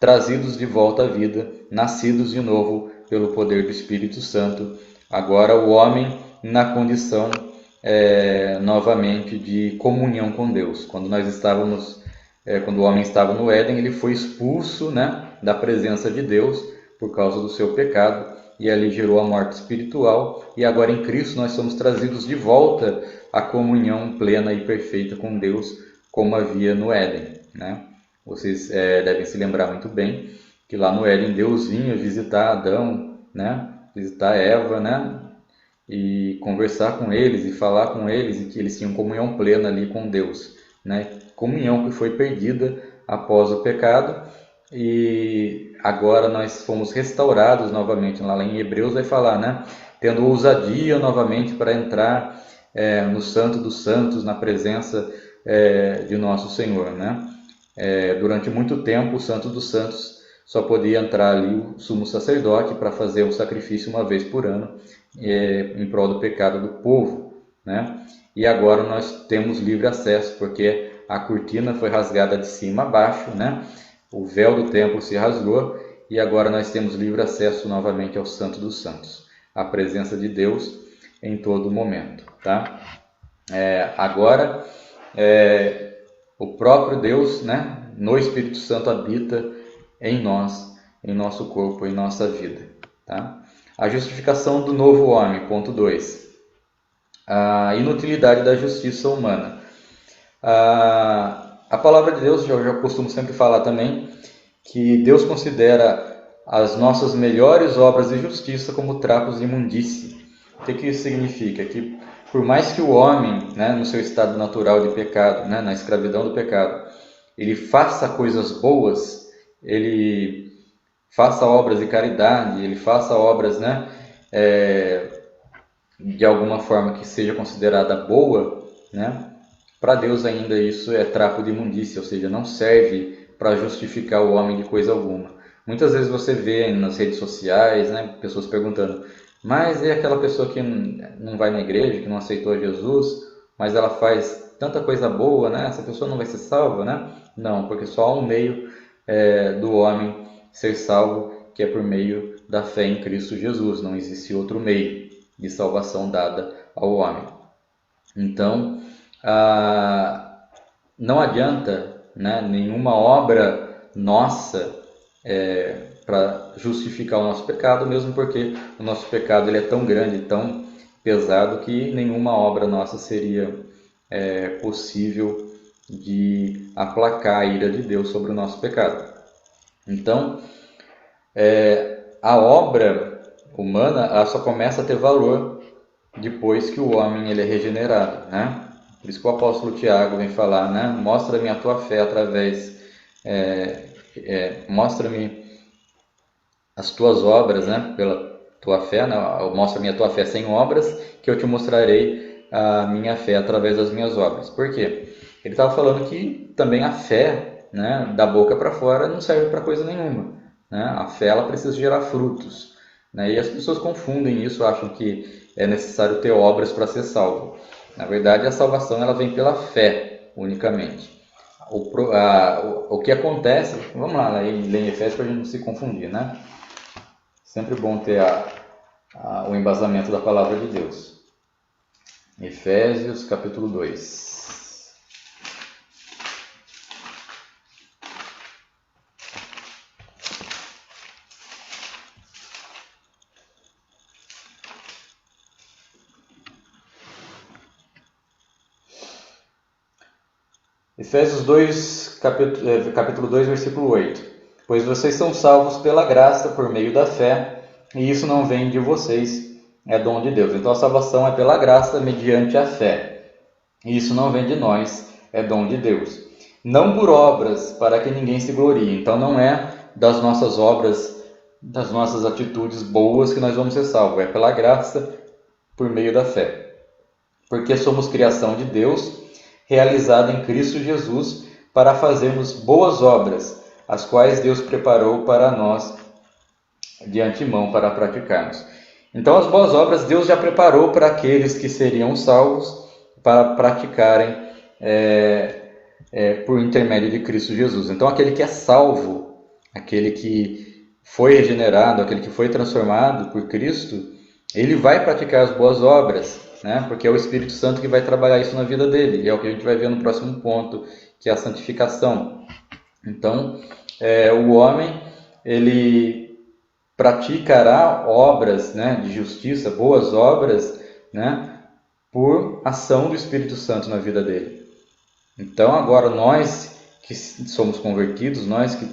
trazidos de volta à vida, nascidos de novo pelo poder do Espírito Santo. Agora o homem na condição novamente de comunhão com Deus. Quando o homem estava no Éden, ele foi expulso, né, da presença de Deus por causa do seu pecado, e ali gerou a morte espiritual. E agora em Cristo nós somos trazidos de volta à comunhão plena e perfeita com Deus, como havia no Éden, né? Vocês devem se lembrar muito bem que lá no Éden Deus vinha visitar Adão, né? Visitar Eva, né? E conversar com eles e falar com eles, e que eles tinham comunhão plena ali com Deus, né? Comunhão que foi perdida após o pecado, e agora nós fomos restaurados novamente. Lá em Hebreus vai falar, né? Tendo ousadia novamente para entrar no Santo dos Santos, na presença de nosso Senhor, né? Durante muito tempo, o Santo dos Santos só podia entrar ali o sumo sacerdote para fazer um sacrifício uma vez por ano em prol do pecado do povo, né? E agora nós temos livre acesso, porque a cortina foi rasgada de cima a baixo, né? O véu do templo se rasgou e agora nós temos livre acesso novamente ao Santo dos Santos, a presença de Deus em todo momento, tá? Agora, o próprio Deus, né, no Espírito Santo habita em nós, em nosso corpo, em nossa vida, tá? A justificação do novo homem, ponto 2. A inutilidade da justiça humana. A palavra de Deus, eu já costumo sempre falar também, que Deus considera as nossas melhores obras de justiça como trapos de imundície. O que isso significa? Que por mais que o homem, né, no seu estado natural de pecado, né, na escravidão do pecado, ele faça coisas boas, ele faça obras de caridade, ele faça obras, né, de alguma forma que seja considerada boa, né, para Deus ainda isso é trapo de imundícia, ou seja, não serve para justificar o homem de coisa alguma. Muitas vezes você vê nas redes sociais, né, pessoas perguntando: mas é aquela pessoa que não vai na igreja, que não aceitou Jesus, mas ela faz tanta coisa boa, né? Essa pessoa não vai ser salva, né? Não, porque só há um meio do homem ser salvo, que é por meio da fé em Cristo Jesus. Não existe outro meio de salvação dada ao homem. Então, não adianta, né, nenhuma obra nossa para justificar o nosso pecado, mesmo porque o nosso pecado ele é tão grande, tão pesado, que nenhuma obra nossa seria possível de aplacar a ira de Deus sobre o nosso pecado. Então, a obra humana ela só começa a ter valor depois que o homem ele é regenerado, né? Por isso que o apóstolo Tiago vem falar, né? Mostra-me a tua fé através, mostra-me as tuas obras, né? Pela tua fé, né? Mostra-me a tua fé sem obras, que eu te mostrarei a minha fé através das minhas obras. Por quê? Ele estava falando que também a fé, né, da boca para fora não serve para coisa nenhuma, né? A fé ela precisa gerar frutos, né? E as pessoas confundem isso, acham que é necessário ter obras para ser salvo. Na verdade, a salvação ela vem pela fé unicamente. O que acontece, vamos lá, ler em Efésios para a gente não se confundir, né? Sempre bom ter o embasamento da palavra de Deus. Efésios capítulo 2. Efésios 2, capítulo 2, versículo 8. Pois vocês são salvos pela graça por meio da fé, e isso não vem de vocês, é dom de Deus. Então a salvação é pela graça mediante a fé. E isso não vem de nós, é dom de Deus. Não por obras, para que ninguém se glorie. Então não é das nossas obras, das nossas atitudes boas que nós vamos ser salvos. É pela graça por meio da fé. Porque somos criação de Deus, realizada em Cristo Jesus, para fazermos boas obras, as quais Deus preparou para nós de antemão para praticarmos. Então as boas obras Deus já preparou para aqueles que seriam salvos para praticarem por intermédio de Cristo Jesus. Então aquele que é salvo, aquele que foi regenerado, aquele que foi transformado por Cristo, ele vai praticar as boas obras, né? Porque é o Espírito Santo que vai trabalhar isso na vida dele, e é o que a gente vai ver no próximo ponto, que é a santificação. Então, o homem, ele praticará obras, né, de justiça, boas obras, né, por ação do Espírito Santo na vida dele. Então, agora nós que somos convertidos, nós que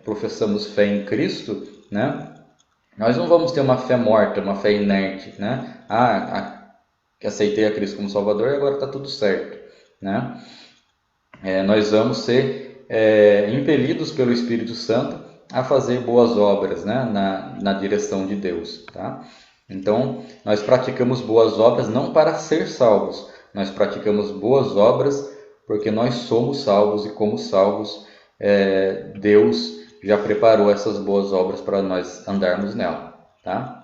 professamos fé em Cristo, né, nós não vamos ter uma fé morta, uma fé inerte, né? Aceitei a Cristo como Salvador e agora está tudo certo, né? Nós vamos ser impelidos pelo Espírito Santo a fazer boas obras, né, na direção de Deus, tá? Então, nós praticamos boas obras não para ser salvos, nós praticamos boas obras porque nós somos salvos e, como salvos, Deus já preparou essas boas obras para nós andarmos nela, tá?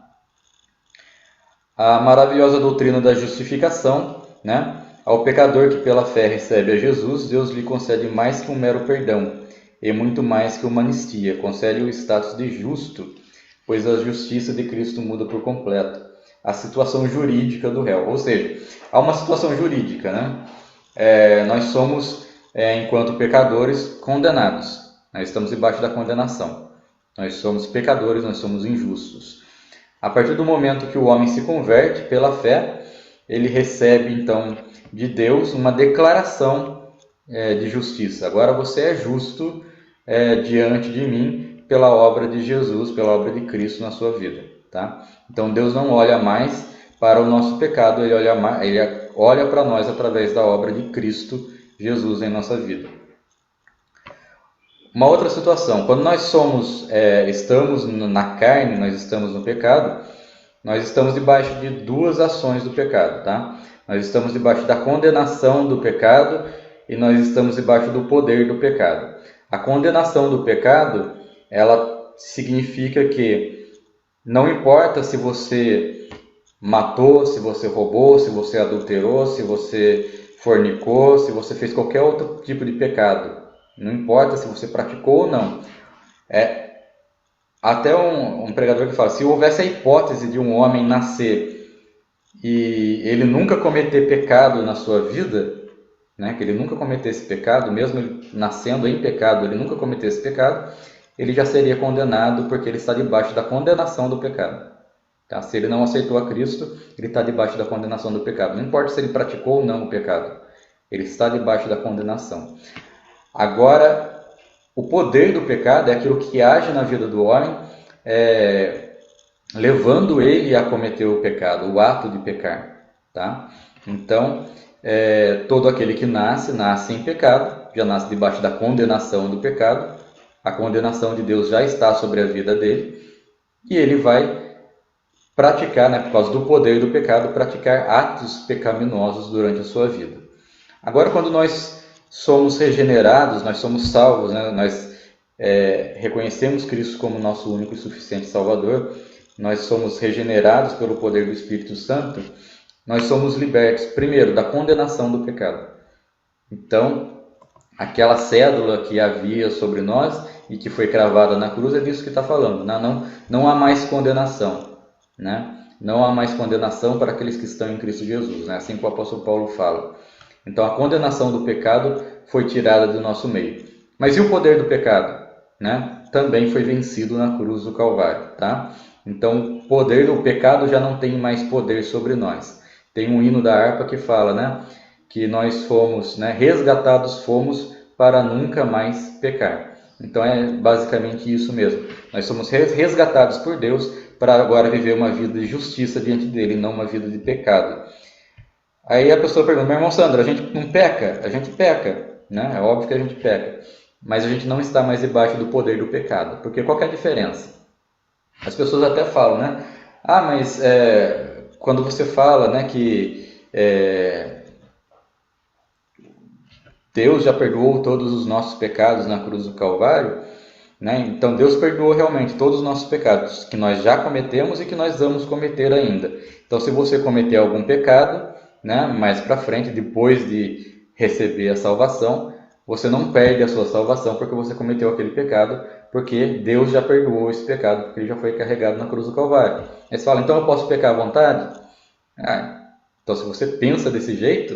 A maravilhosa doutrina da justificação, né? Ao pecador que pela fé recebe a Jesus, Deus lhe concede mais que um mero perdão e muito mais que uma anistia, concede o status de justo, pois a justiça de Cristo muda por completo a situação jurídica do réu. Ou seja, há uma situação jurídica, né? Nós somos, enquanto pecadores, condenados. Nós estamos debaixo da condenação. Nós somos pecadores, nós somos injustos. A partir do momento que o homem se converte pela fé, ele recebe então de Deus uma declaração de justiça. Agora você é justo diante de mim pela obra de Jesus, pela obra de Cristo na sua vida, tá? Então Deus não olha mais para o nosso pecado, ele olha para nós através da obra de Cristo Jesus em nossa vida. Uma outra situação, quando nós estamos na carne, nós estamos no pecado, nós estamos debaixo de duas ações do pecado, tá? Nós estamos debaixo da condenação do pecado e nós estamos debaixo do poder do pecado. A condenação do pecado, ela significa que não importa se você matou, se você roubou, se você adulterou, se você fornicou, se você fez qualquer outro tipo de pecado. Não importa se você praticou ou não. Até um pregador que fala, se houvesse a hipótese de um homem nascer e ele nunca cometer pecado na sua vida, né, que ele nunca cometesse pecado, mesmo ele nascendo em pecado, ele nunca cometesse pecado, ele já seria condenado porque ele está debaixo da condenação do pecado. Tá? Se ele não aceitou a Cristo, ele está debaixo da condenação do pecado. Não importa se ele praticou ou não o pecado, ele está debaixo da condenação. Agora, o poder do pecado é aquilo que age na vida do homem, levando ele a cometer o pecado, o ato de pecar. Tá? Então, todo aquele que nasce em pecado, já nasce debaixo da condenação do pecado, a condenação de Deus já está sobre a vida dele, e ele vai praticar, né, por causa do poder do pecado, praticar atos pecaminosos durante a sua vida. Agora, quando nós somos regenerados, nós somos salvos, né? Nós reconhecemos Cristo como nosso único e suficiente Salvador, nós somos regenerados pelo poder do Espírito Santo, nós somos libertos, primeiro, da condenação do pecado. Então, aquela cédula que havia sobre nós e que foi cravada na cruz é disso que está falando. Não há mais condenação, né? Não há mais condenação para aqueles que estão em Cristo Jesus, né? Assim que o apóstolo Paulo fala. Então a condenação do pecado foi tirada do nosso meio. Mas e o poder do pecado? Né? Também foi vencido na cruz do Calvário. Tá? Então o poder do pecado já não tem mais poder sobre nós. Tem um hino da harpa que fala, né, que nós fomos, né, resgatados fomos para nunca mais pecar. Então é basicamente isso mesmo. Nós somos resgatados por Deus para agora viver uma vida de justiça diante dele, não uma vida de pecado. Aí a pessoa pergunta, meu irmão Sandro, a gente não peca? A gente peca, né? É óbvio que a gente peca, mas a gente não está mais debaixo do poder do pecado, porque qual que é a diferença? As pessoas até falam, né? Mas quando você fala, né, que Deus já perdoou todos os nossos pecados na cruz do Calvário, né? Então Deus perdoou realmente todos os nossos pecados, que nós já cometemos e que nós vamos cometer ainda. Então se você cometer algum pecado, né, mais para frente, depois de receber a salvação, você não perde a sua salvação porque você cometeu aquele pecado, porque Deus já perdoou esse pecado, porque ele já foi carregado na cruz do Calvário. Aí você fala, então eu posso pecar à vontade? Então se você pensa desse jeito,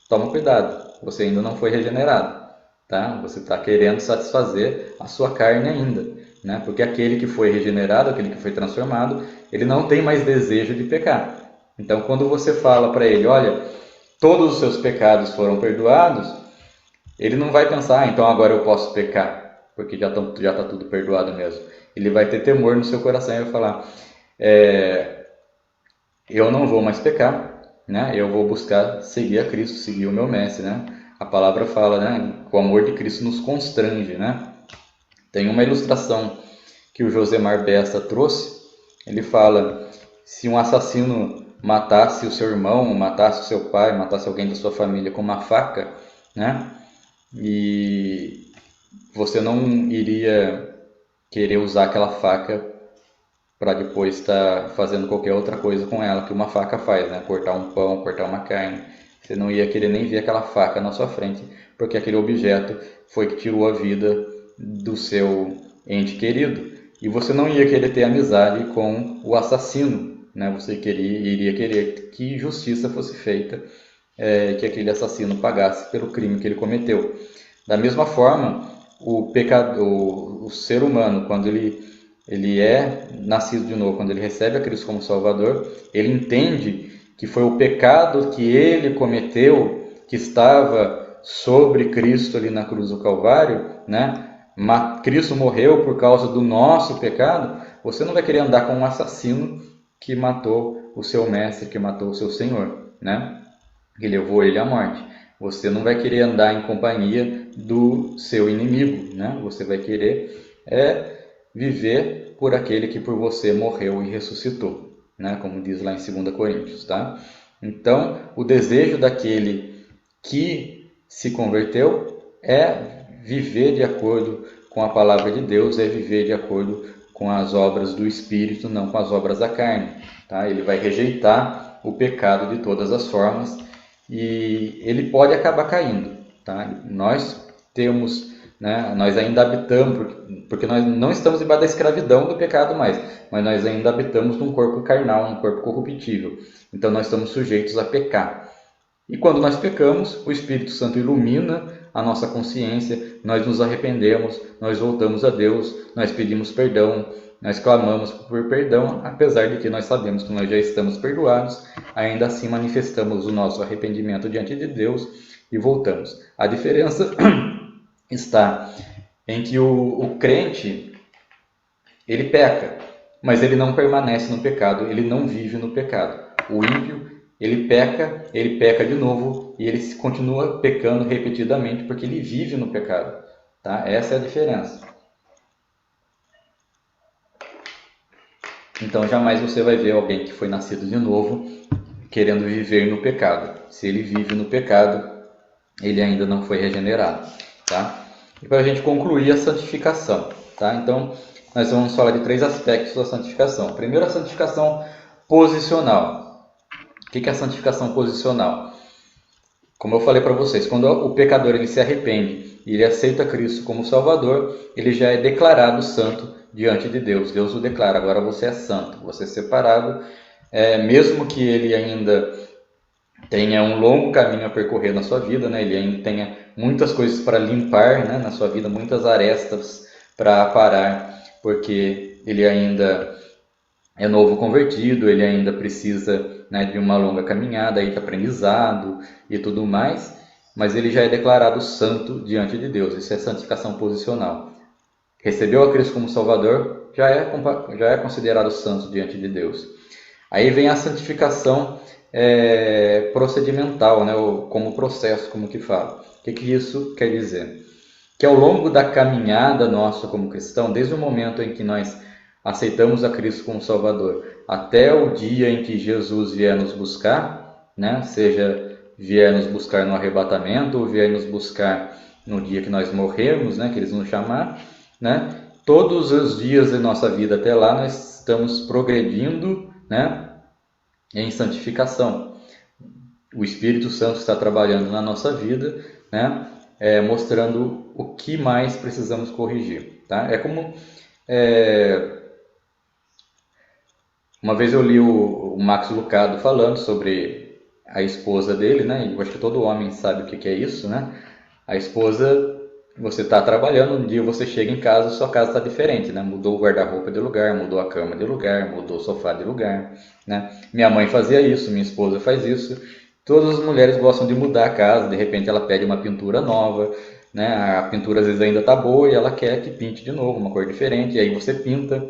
toma cuidado, você ainda não foi regenerado, tá? Você está querendo satisfazer a sua carne ainda, né? Porque aquele que foi regenerado, aquele que foi transformado, ele não tem mais desejo de pecar. Então, quando você fala para ele, olha, todos os seus pecados foram perdoados, ele não vai pensar, então agora eu posso pecar, porque já está tudo perdoado mesmo. Ele vai ter temor no seu coração e vai falar, eu não vou mais pecar, né? Eu vou buscar seguir a Cristo, seguir o meu mestre, né? A palavra fala, né, que o amor de Cristo nos constrange, né? Tem uma ilustração que o Josemar Bessa trouxe. Ele fala: se um assassino matasse o seu irmão, matasse o seu pai, matasse alguém da sua família com uma faca, né? E você não iria querer usar aquela faca para depois estar fazendo qualquer outra coisa com ela que uma faca faz, né? Cortar um pão, cortar uma carne. Você não ia querer nem ver aquela faca na sua frente, porque aquele objeto foi que tirou a vida do seu ente querido. E você não ia querer ter amizade com o assassino, né? Você iria querer que justiça fosse feita, que aquele assassino pagasse pelo crime que ele cometeu. Da mesma forma, o pecador, o ser humano, quando ele é nascido de novo, quando ele recebe a Cristo como Salvador, ele entende que foi o pecado que ele cometeu, que estava sobre Cristo ali na cruz do Calvário, né? Cristo morreu por causa do nosso pecado. Você não vai querer andar com um assassino que matou o seu mestre, que matou o seu Senhor, né? Que levou ele à morte. Você não vai querer andar em companhia do seu inimigo, né? Você vai querer viver por aquele que por você morreu e ressuscitou, né? Como diz lá em 2 Coríntios, tá? Então, o desejo daquele que se converteu é viver de acordo com a palavra de Deus, é viver de acordo com as obras do Espírito, não com as obras da carne, tá? Ele vai rejeitar o pecado de todas as formas e ele pode acabar caindo, tá? Nós temos, né, nós ainda habitamos, porque nós não estamos debaixo da escravidão do pecado mais, mas nós ainda habitamos num corpo carnal, num corpo corruptível. Então nós estamos sujeitos a pecar. E quando nós pecamos, o Espírito Santo ilumina a nossa consciência, nós nos arrependemos, nós voltamos a Deus, nós pedimos perdão, nós clamamos por perdão, apesar de que nós sabemos que nós já estamos perdoados, ainda assim manifestamos o nosso arrependimento diante de Deus e voltamos. A diferença está em que o crente, ele peca, mas ele não permanece no pecado, ele não vive no pecado. O ímpio, ele peca de novo e ele continua pecando repetidamente porque ele vive no pecado, tá? Essa é a diferença. Então jamais você vai ver alguém que foi nascido de novo querendo viver no pecado. Se ele vive no pecado, ele ainda não foi regenerado, tá? E para a gente concluir a santificação, tá? Então nós vamos falar de 3 aspectos da santificação. Primeiro, a santificação posicional. O que é a santificação posicional? Como eu falei para vocês, quando o pecador ele se arrepende e ele aceita Cristo como Salvador, ele já é declarado santo diante de Deus. Deus o declara: agora você é santo, você é separado, mesmo que ele ainda tenha um longo caminho a percorrer na sua vida, né? Ele ainda tenha muitas coisas para limpar, né, na sua vida, muitas arestas para aparar, porque ele ainda é novo convertido, ele ainda precisa, né, de uma longa caminhada aí de aprendizado e tudo mais, mas ele já é declarado santo diante de Deus. Isso é santificação posicional. Recebeu a Cristo como Salvador, já é considerado santo diante de Deus. Aí vem a santificação procedimental, né, ou como processo, como que fala. O que isso quer dizer? Que ao longo da caminhada nossa como cristão, desde o momento em que nós aceitamos a Cristo como Salvador, até o dia em que Jesus vier nos buscar, né, seja vier nos buscar no arrebatamento, ou vier nos buscar no dia que nós morrermos, né, que eles nos chamar, né, todos os dias de nossa vida até lá nós estamos progredindo, né, em santificação. O Espírito Santo está trabalhando na nossa vida, né, mostrando o que mais precisamos corrigir, tá? É como uma vez eu li o Max Lucado falando sobre a esposa dele, né? Eu acho que todo homem sabe o que é isso, né? A esposa, você está trabalhando, um dia você chega em casa, sua casa está diferente, né? Mudou o guarda-roupa de lugar, mudou a cama de lugar, mudou o sofá de lugar, né? Minha mãe fazia isso, minha esposa faz isso. Todas as mulheres gostam de mudar a casa, de repente ela pede uma pintura nova, né? A pintura às vezes ainda está boa e ela quer que pinte de novo, uma cor diferente, e aí você pinta.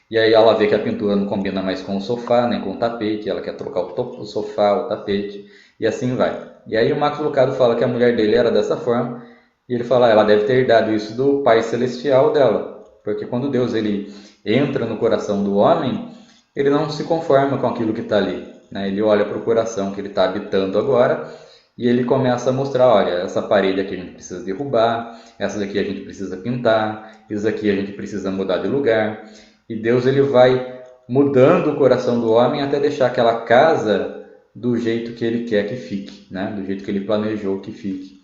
E aí ela vê que a pintura não combina mais com o sofá, nem com o tapete, ela quer trocar o sofá, o tapete, e assim vai. E aí o Max Lucado fala que a mulher dele era dessa forma, e ele fala, ela deve ter herdado isso do Pai Celestial dela, porque quando Deus ele entra no coração do homem, ele não se conforma com aquilo que está ali, né? Ele olha para o coração que ele está habitando agora, e ele começa a mostrar, olha, essa parede aqui a gente precisa derrubar, essa daqui a gente precisa pintar, isso aqui a gente precisa mudar de lugar. E Deus ele vai mudando o coração do homem até deixar aquela casa do jeito que ele quer que fique, né? Do jeito que ele planejou que fique.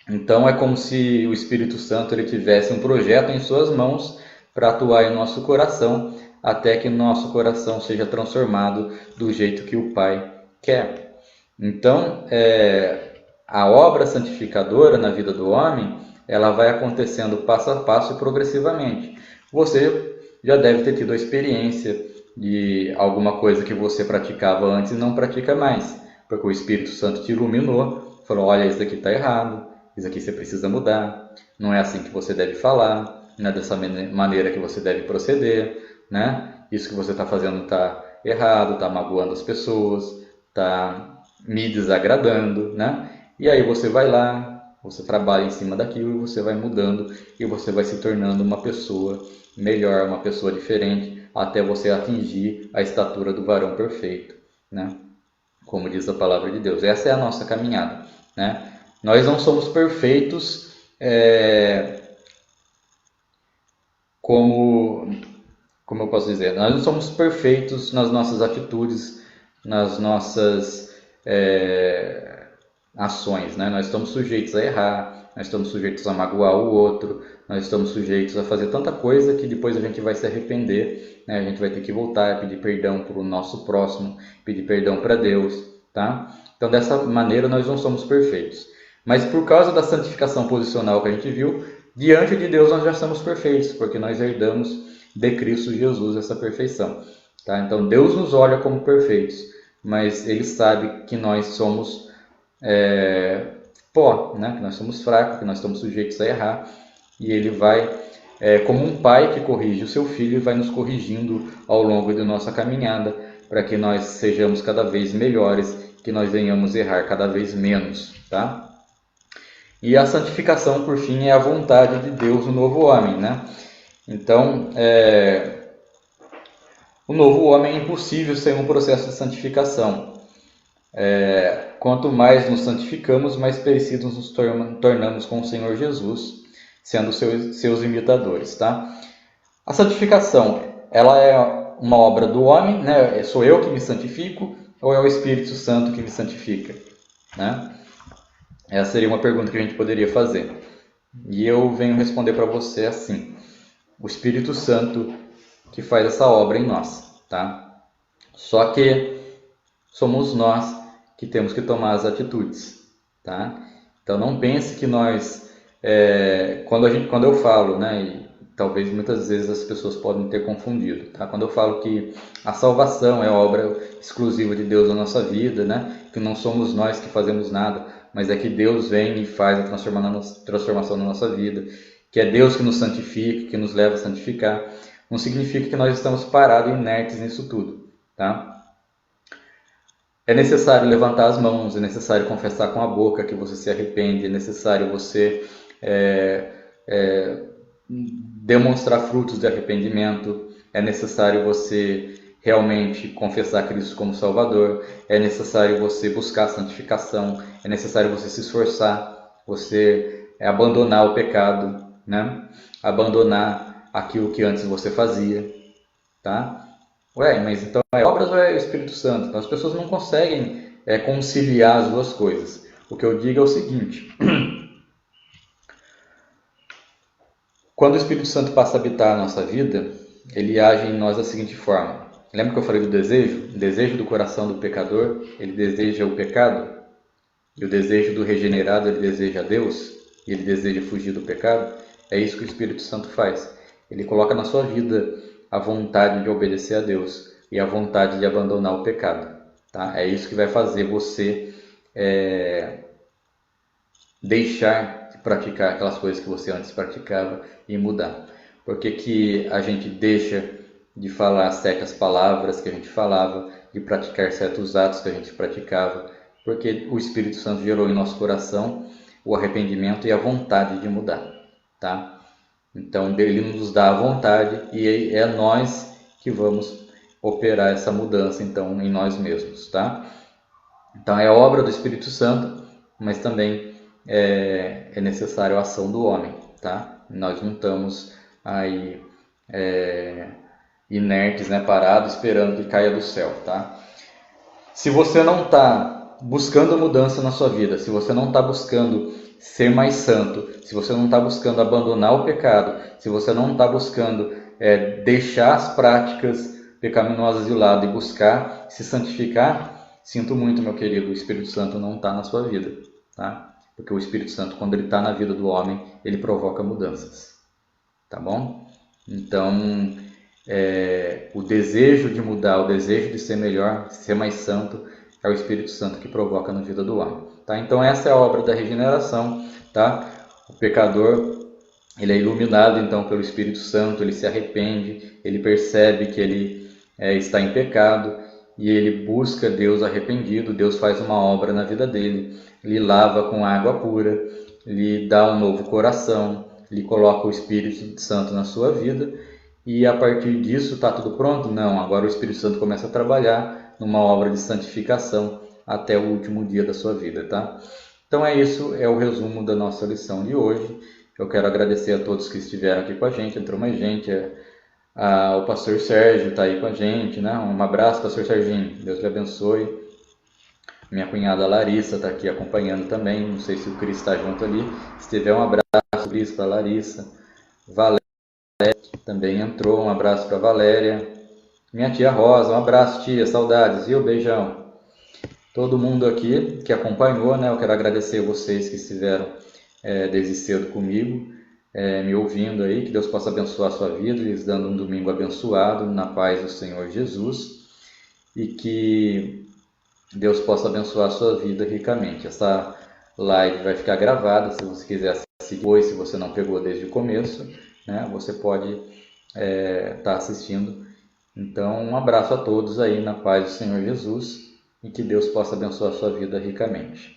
Então é como se o Espírito Santo ele tivesse um projeto em suas mãos para atuar em nosso coração até que nosso coração seja transformado do jeito que o Pai quer. Então, a obra santificadora na vida do homem, ela vai acontecendo passo a passo e progressivamente. Você já deve ter tido a experiência de alguma coisa que você praticava antes e não pratica mais, porque o Espírito Santo te iluminou, falou, olha, isso daqui está errado, isso aqui você precisa mudar, não é assim que você deve falar, não é dessa maneira que você deve proceder, né? Isso que você está fazendo está errado, está magoando as pessoas, está me desagradando, né? E aí você vai lá, você trabalha em cima daquilo e você vai mudando e você vai se tornando uma pessoa melhor, uma pessoa diferente, até você atingir a estatura do varão perfeito, né? Como diz a palavra de Deus. Essa é a nossa caminhada, né? Nós não somos perfeitos como eu posso dizer, nós não somos perfeitos nas nossas atitudes, nas nossas ações, né? Nós estamos sujeitos a errar, nós estamos sujeitos a magoar o outro, nós estamos sujeitos a fazer tanta coisa que depois a gente vai se arrepender, né? A gente vai ter que voltar, pedir perdão para o nosso próximo, pedir perdão para Deus, tá? Então dessa maneira nós não somos perfeitos. Mas por causa da santificação posicional que a gente viu, diante de Deus nós já somos perfeitos, porque nós herdamos de Cristo Jesus essa perfeição, tá? Então Deus nos olha como perfeitos, mas Ele sabe que nós somos pó, né? Que nós somos fracos, que nós estamos sujeitos a errar, e Ele vai, como um pai que corrige o seu filho, vai nos corrigindo ao longo da nossa caminhada, para que nós sejamos cada vez melhores, que nós venhamos errar cada vez menos, tá? E a santificação, por fim, é a vontade de Deus no novo homem, né? Então, o novo homem é impossível sem um processo de santificação. Quanto mais nos santificamos, mais parecidos nos tornamos com o Senhor Jesus, sendo seus imitadores, tá? A santificação, ela é uma obra do homem, né? Sou eu que me santifico ou é o Espírito Santo que me santifica, né? Essa seria uma pergunta que a gente poderia fazer. E eu venho responder para você assim: o Espírito Santo que faz essa obra em nós, tá? Só que somos nós que temos que tomar as atitudes, tá? Então não pense que nós, quando eu falo, né? E talvez muitas vezes as pessoas podem ter confundido, tá? Quando eu falo que a salvação é obra exclusiva de Deus na nossa vida, né? Que não somos nós que fazemos nada, mas é que Deus vem e faz a transformação na nossa vida, que é Deus que nos santifica, que nos leva a santificar. Não significa que nós estamos parados e inertes nisso tudo, tá? É necessário levantar as mãos, é necessário confessar com a boca que você se arrepende, é necessário você demonstrar frutos de arrependimento, é necessário você realmente confessar Cristo como Salvador, é necessário você buscar a santificação, é necessário você se esforçar, você abandonar o pecado, né? Abandonar aquilo que antes você fazia, tá? Ué, mas então é obras ou é o Espírito Santo? Então as pessoas não conseguem conciliar as duas coisas. O que eu digo é o seguinte: quando o Espírito Santo passa a habitar a nossa vida, ele age em nós da seguinte forma. Lembra que eu falei do desejo? O desejo do coração do pecador, ele deseja o pecado. E o desejo do regenerado, ele deseja Deus. E ele deseja fugir do pecado. É isso que o Espírito Santo faz. Ele coloca na sua vida a vontade de obedecer a Deus e a vontade de abandonar o pecado. Tá? É isso que vai fazer você deixar de praticar aquelas coisas que você antes praticava e mudar. Por que que a gente deixa de falar certas palavras que a gente falava, de praticar certos atos que a gente praticava, porque o Espírito Santo gerou em nosso coração o arrependimento e a vontade de mudar, tá? Então ele nos dá a vontade e é nós que vamos operar essa mudança então em nós mesmos, tá? Então é obra do Espírito Santo, mas também é necessário a ação do homem, tá? Nós não estamos aí inertes, né, parados, esperando que caia do céu, tá? Se você não está buscando mudança na sua vida, se você não está buscando ser mais santo, se você não está buscando abandonar o pecado, se você não está buscando deixar as práticas pecaminosas de lado e buscar se santificar, sinto muito, meu querido, o Espírito Santo não está na sua vida, tá? Porque o Espírito Santo, quando ele está na vida do homem, ele provoca mudanças, tá bom? Então, o desejo de mudar, o desejo de ser melhor, de ser mais santo, é o Espírito Santo que provoca na vida do homem, tá? Então essa é a obra da regeneração, tá? O pecador, ele é iluminado então pelo Espírito Santo, ele se arrepende, ele percebe que ele está em pecado e ele busca Deus arrependido. Deus faz uma obra na vida dele, lhe lava com água pura, lhe dá um novo coração, lhe coloca o Espírito Santo na sua vida. E a partir disso está tudo pronto? Não, agora o Espírito Santo começa a trabalhar numa obra de santificação até o último dia da sua vida, tá? Então é isso, é o resumo da nossa lição de hoje. Eu quero agradecer a todos que estiveram aqui com a gente, entrou mais gente, o pastor Sérgio está aí com a gente, né? Um abraço, pastor Serginho, Deus lhe abençoe. Minha cunhada Larissa está aqui acompanhando também, não sei se o Cris está junto ali. Se tiver, um abraço, Cris, para Larissa. Valéria também entrou, um abraço para Valéria. Minha tia Rosa, um abraço, tia, saudades, viu? Beijão. Todo mundo aqui que acompanhou, né? Eu quero agradecer vocês que estiveram desde cedo comigo, me ouvindo aí. Que Deus possa abençoar a sua vida, lhes dando um domingo abençoado, na paz do Senhor Jesus. E que Deus possa abençoar a sua vida ricamente. Essa live vai ficar gravada, se você quiser assistir depois, se você não pegou desde o começo, né? Você pode estar assistindo. Então, um abraço a todos aí na paz do Senhor Jesus e que Deus possa abençoar a sua vida ricamente.